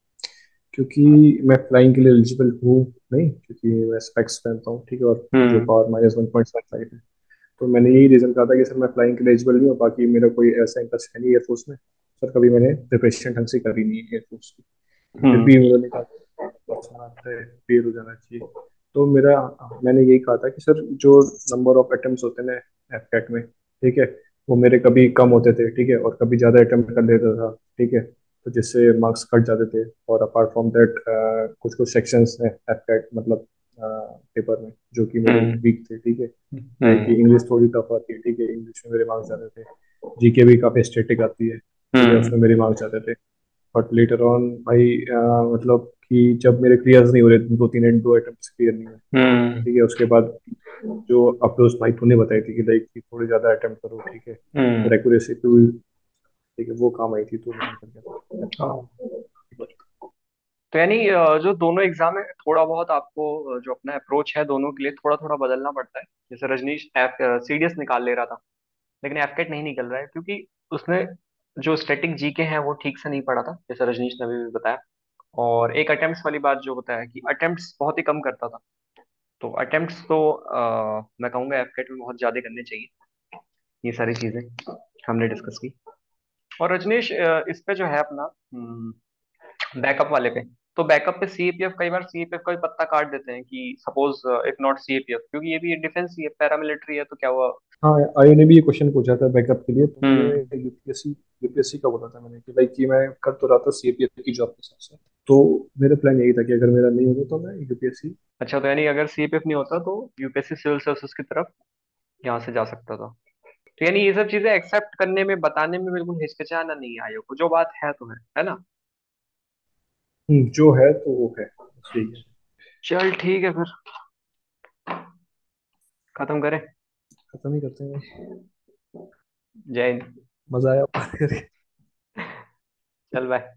Speaker 2: क्योंकि मैं फ्लाइंग के लिए एलिजिबल हूँ नहीं, क्योंकि मैं स्पेक्स पहनता हूँ, ठीक है, और जो
Speaker 1: हम्म।
Speaker 2: पावर -1.75 है। तो मैंने यही रीजन कहा था कि सर मैं फ्लाइंग के लिए एलिजिबल नहीं हूँ, बाकी मेरा कोई ऐसा इंटरेस्ट है नहीं एयरफोर्स में। सर कभी मैंने प्रिपरेशन ढंग से करी नहीं है एयरफोर्स की। फिर
Speaker 1: हम्म।
Speaker 2: भी उन्होंने कहा बस हाँ क्लियर हो जाना चाहिए। तो मेरा, मैंने यही कहा था कि सर जो नंबर ऑफ अटेम्प्ट्स होते हैं ना एफकेट में, ठीक है, वो मेरे कभी कम होते थे, ठीक है, और कभी ज़्यादा अटेम्प्ट कर लेता था, ठीक है, तो जिससे मार्क्स कट जाते थे। और अपार्ट फ्रॉम दैट कुछ कुछ सेक्शंस हैं एफकेट मतलब पेपर में जो कि मेरे
Speaker 1: हम्म।
Speaker 2: वीक थे, ठीक है, लाइक कि
Speaker 1: हम्म।
Speaker 2: इंग्लिश थोड़ी टफ आती है, ठीक है, इंग्लिश में मेरे मार्क्स जाते थे। जीके भी काफ़ी स्टैटिक आती है, ठीक है, उसमें
Speaker 1: हम्म।
Speaker 2: मेरे मार्क्स जाते थे। बट लेटर ऑन भाई मतलब कि जब मेरे क्लियर नहीं हो रहे, 2 आइटम्स क्लियर नहीं हुए,
Speaker 1: हम्म।
Speaker 2: ठीक है, उसके बाद जो अप्रोच भाई तूने बताई थी कि लाइक कि थोड़े ज्यादा अटेम्प्ट करो, ठीक है, और
Speaker 1: हम्म।
Speaker 2: एक्यूरेसी टू, ठीक है, वो काम आई थी, तो मैं निकल गया था।
Speaker 1: हाँ। तो यानी जो दोनों एग्जाम है, थोड़ा बहुत आपको जो अपना अप्रोच है दोनों के लिए थोड़ा थोड़ा बदलना पड़ता है। जैसे रजनीश एफ सीडीएस निकाल ले रहा था, लेकिन एफकेट नहीं निकल रहा है, क्योंकि उसने जो स्टैटिक जीके हैं वो ठीक से नहीं पढ़ा था, जैसे रजनीश ने अभी भी बताया। और एक अटेम्प्ट्स वाली बात जो बताया कि अटेम्प्ट्स बहुत ही कम करता था। तो अटेम्प्ट्स तो मैं कहूँगा एफकेट में बहुत ज्यादा करने चाहिए। ये सारी चीजें हमने डिस्कस की। और रजनीश, इस पे जो है अपना बैकअप वाले पे, तो बैकअप पे सीएपीएफ, कई बार सीएपीएफ का भी पत्ता काट देते हैं कि सपोज इफ नॉट सीएपीएफ, क्योंकि ये भी डिफेंस ही है, पैरामिलिट्री है, तो क्या हुआ?
Speaker 2: हाँ, आयु ने भी ये क्वेश्चन पूछा था बैकअप के लिए, तो मैंने
Speaker 1: हम्म।
Speaker 2: यूपीएससी यूपीएससी का बोला था मैंने कि लाइक कि मैं कर तो रहा था सीपीएफ की जॉब के साथ साथ। तो मेरा प्लान यही था कि अगर मेरा नहीं होगा तो मैं यूपीएससी।
Speaker 1: अच्छा, तो यानी अगर सीपीएफ नहीं होता तो यूपीएससी सिविल सर्विसेज की तरफ यहाँ से जा सकता था। तो यानी ये सब चीजें एक्सेप्ट करने में, बताने में बिल्कुल हिचकिचाना नहीं है आयोग को, जो बात है तो है ना?
Speaker 2: जो है तो वो है, बस यही है।
Speaker 1: चल ठीक है फिर, खत्म करें।
Speaker 2: खत्म ही करते हैं भाई।
Speaker 1: जय हिंद।
Speaker 2: मजा आया बात करके।
Speaker 1: चल बाय।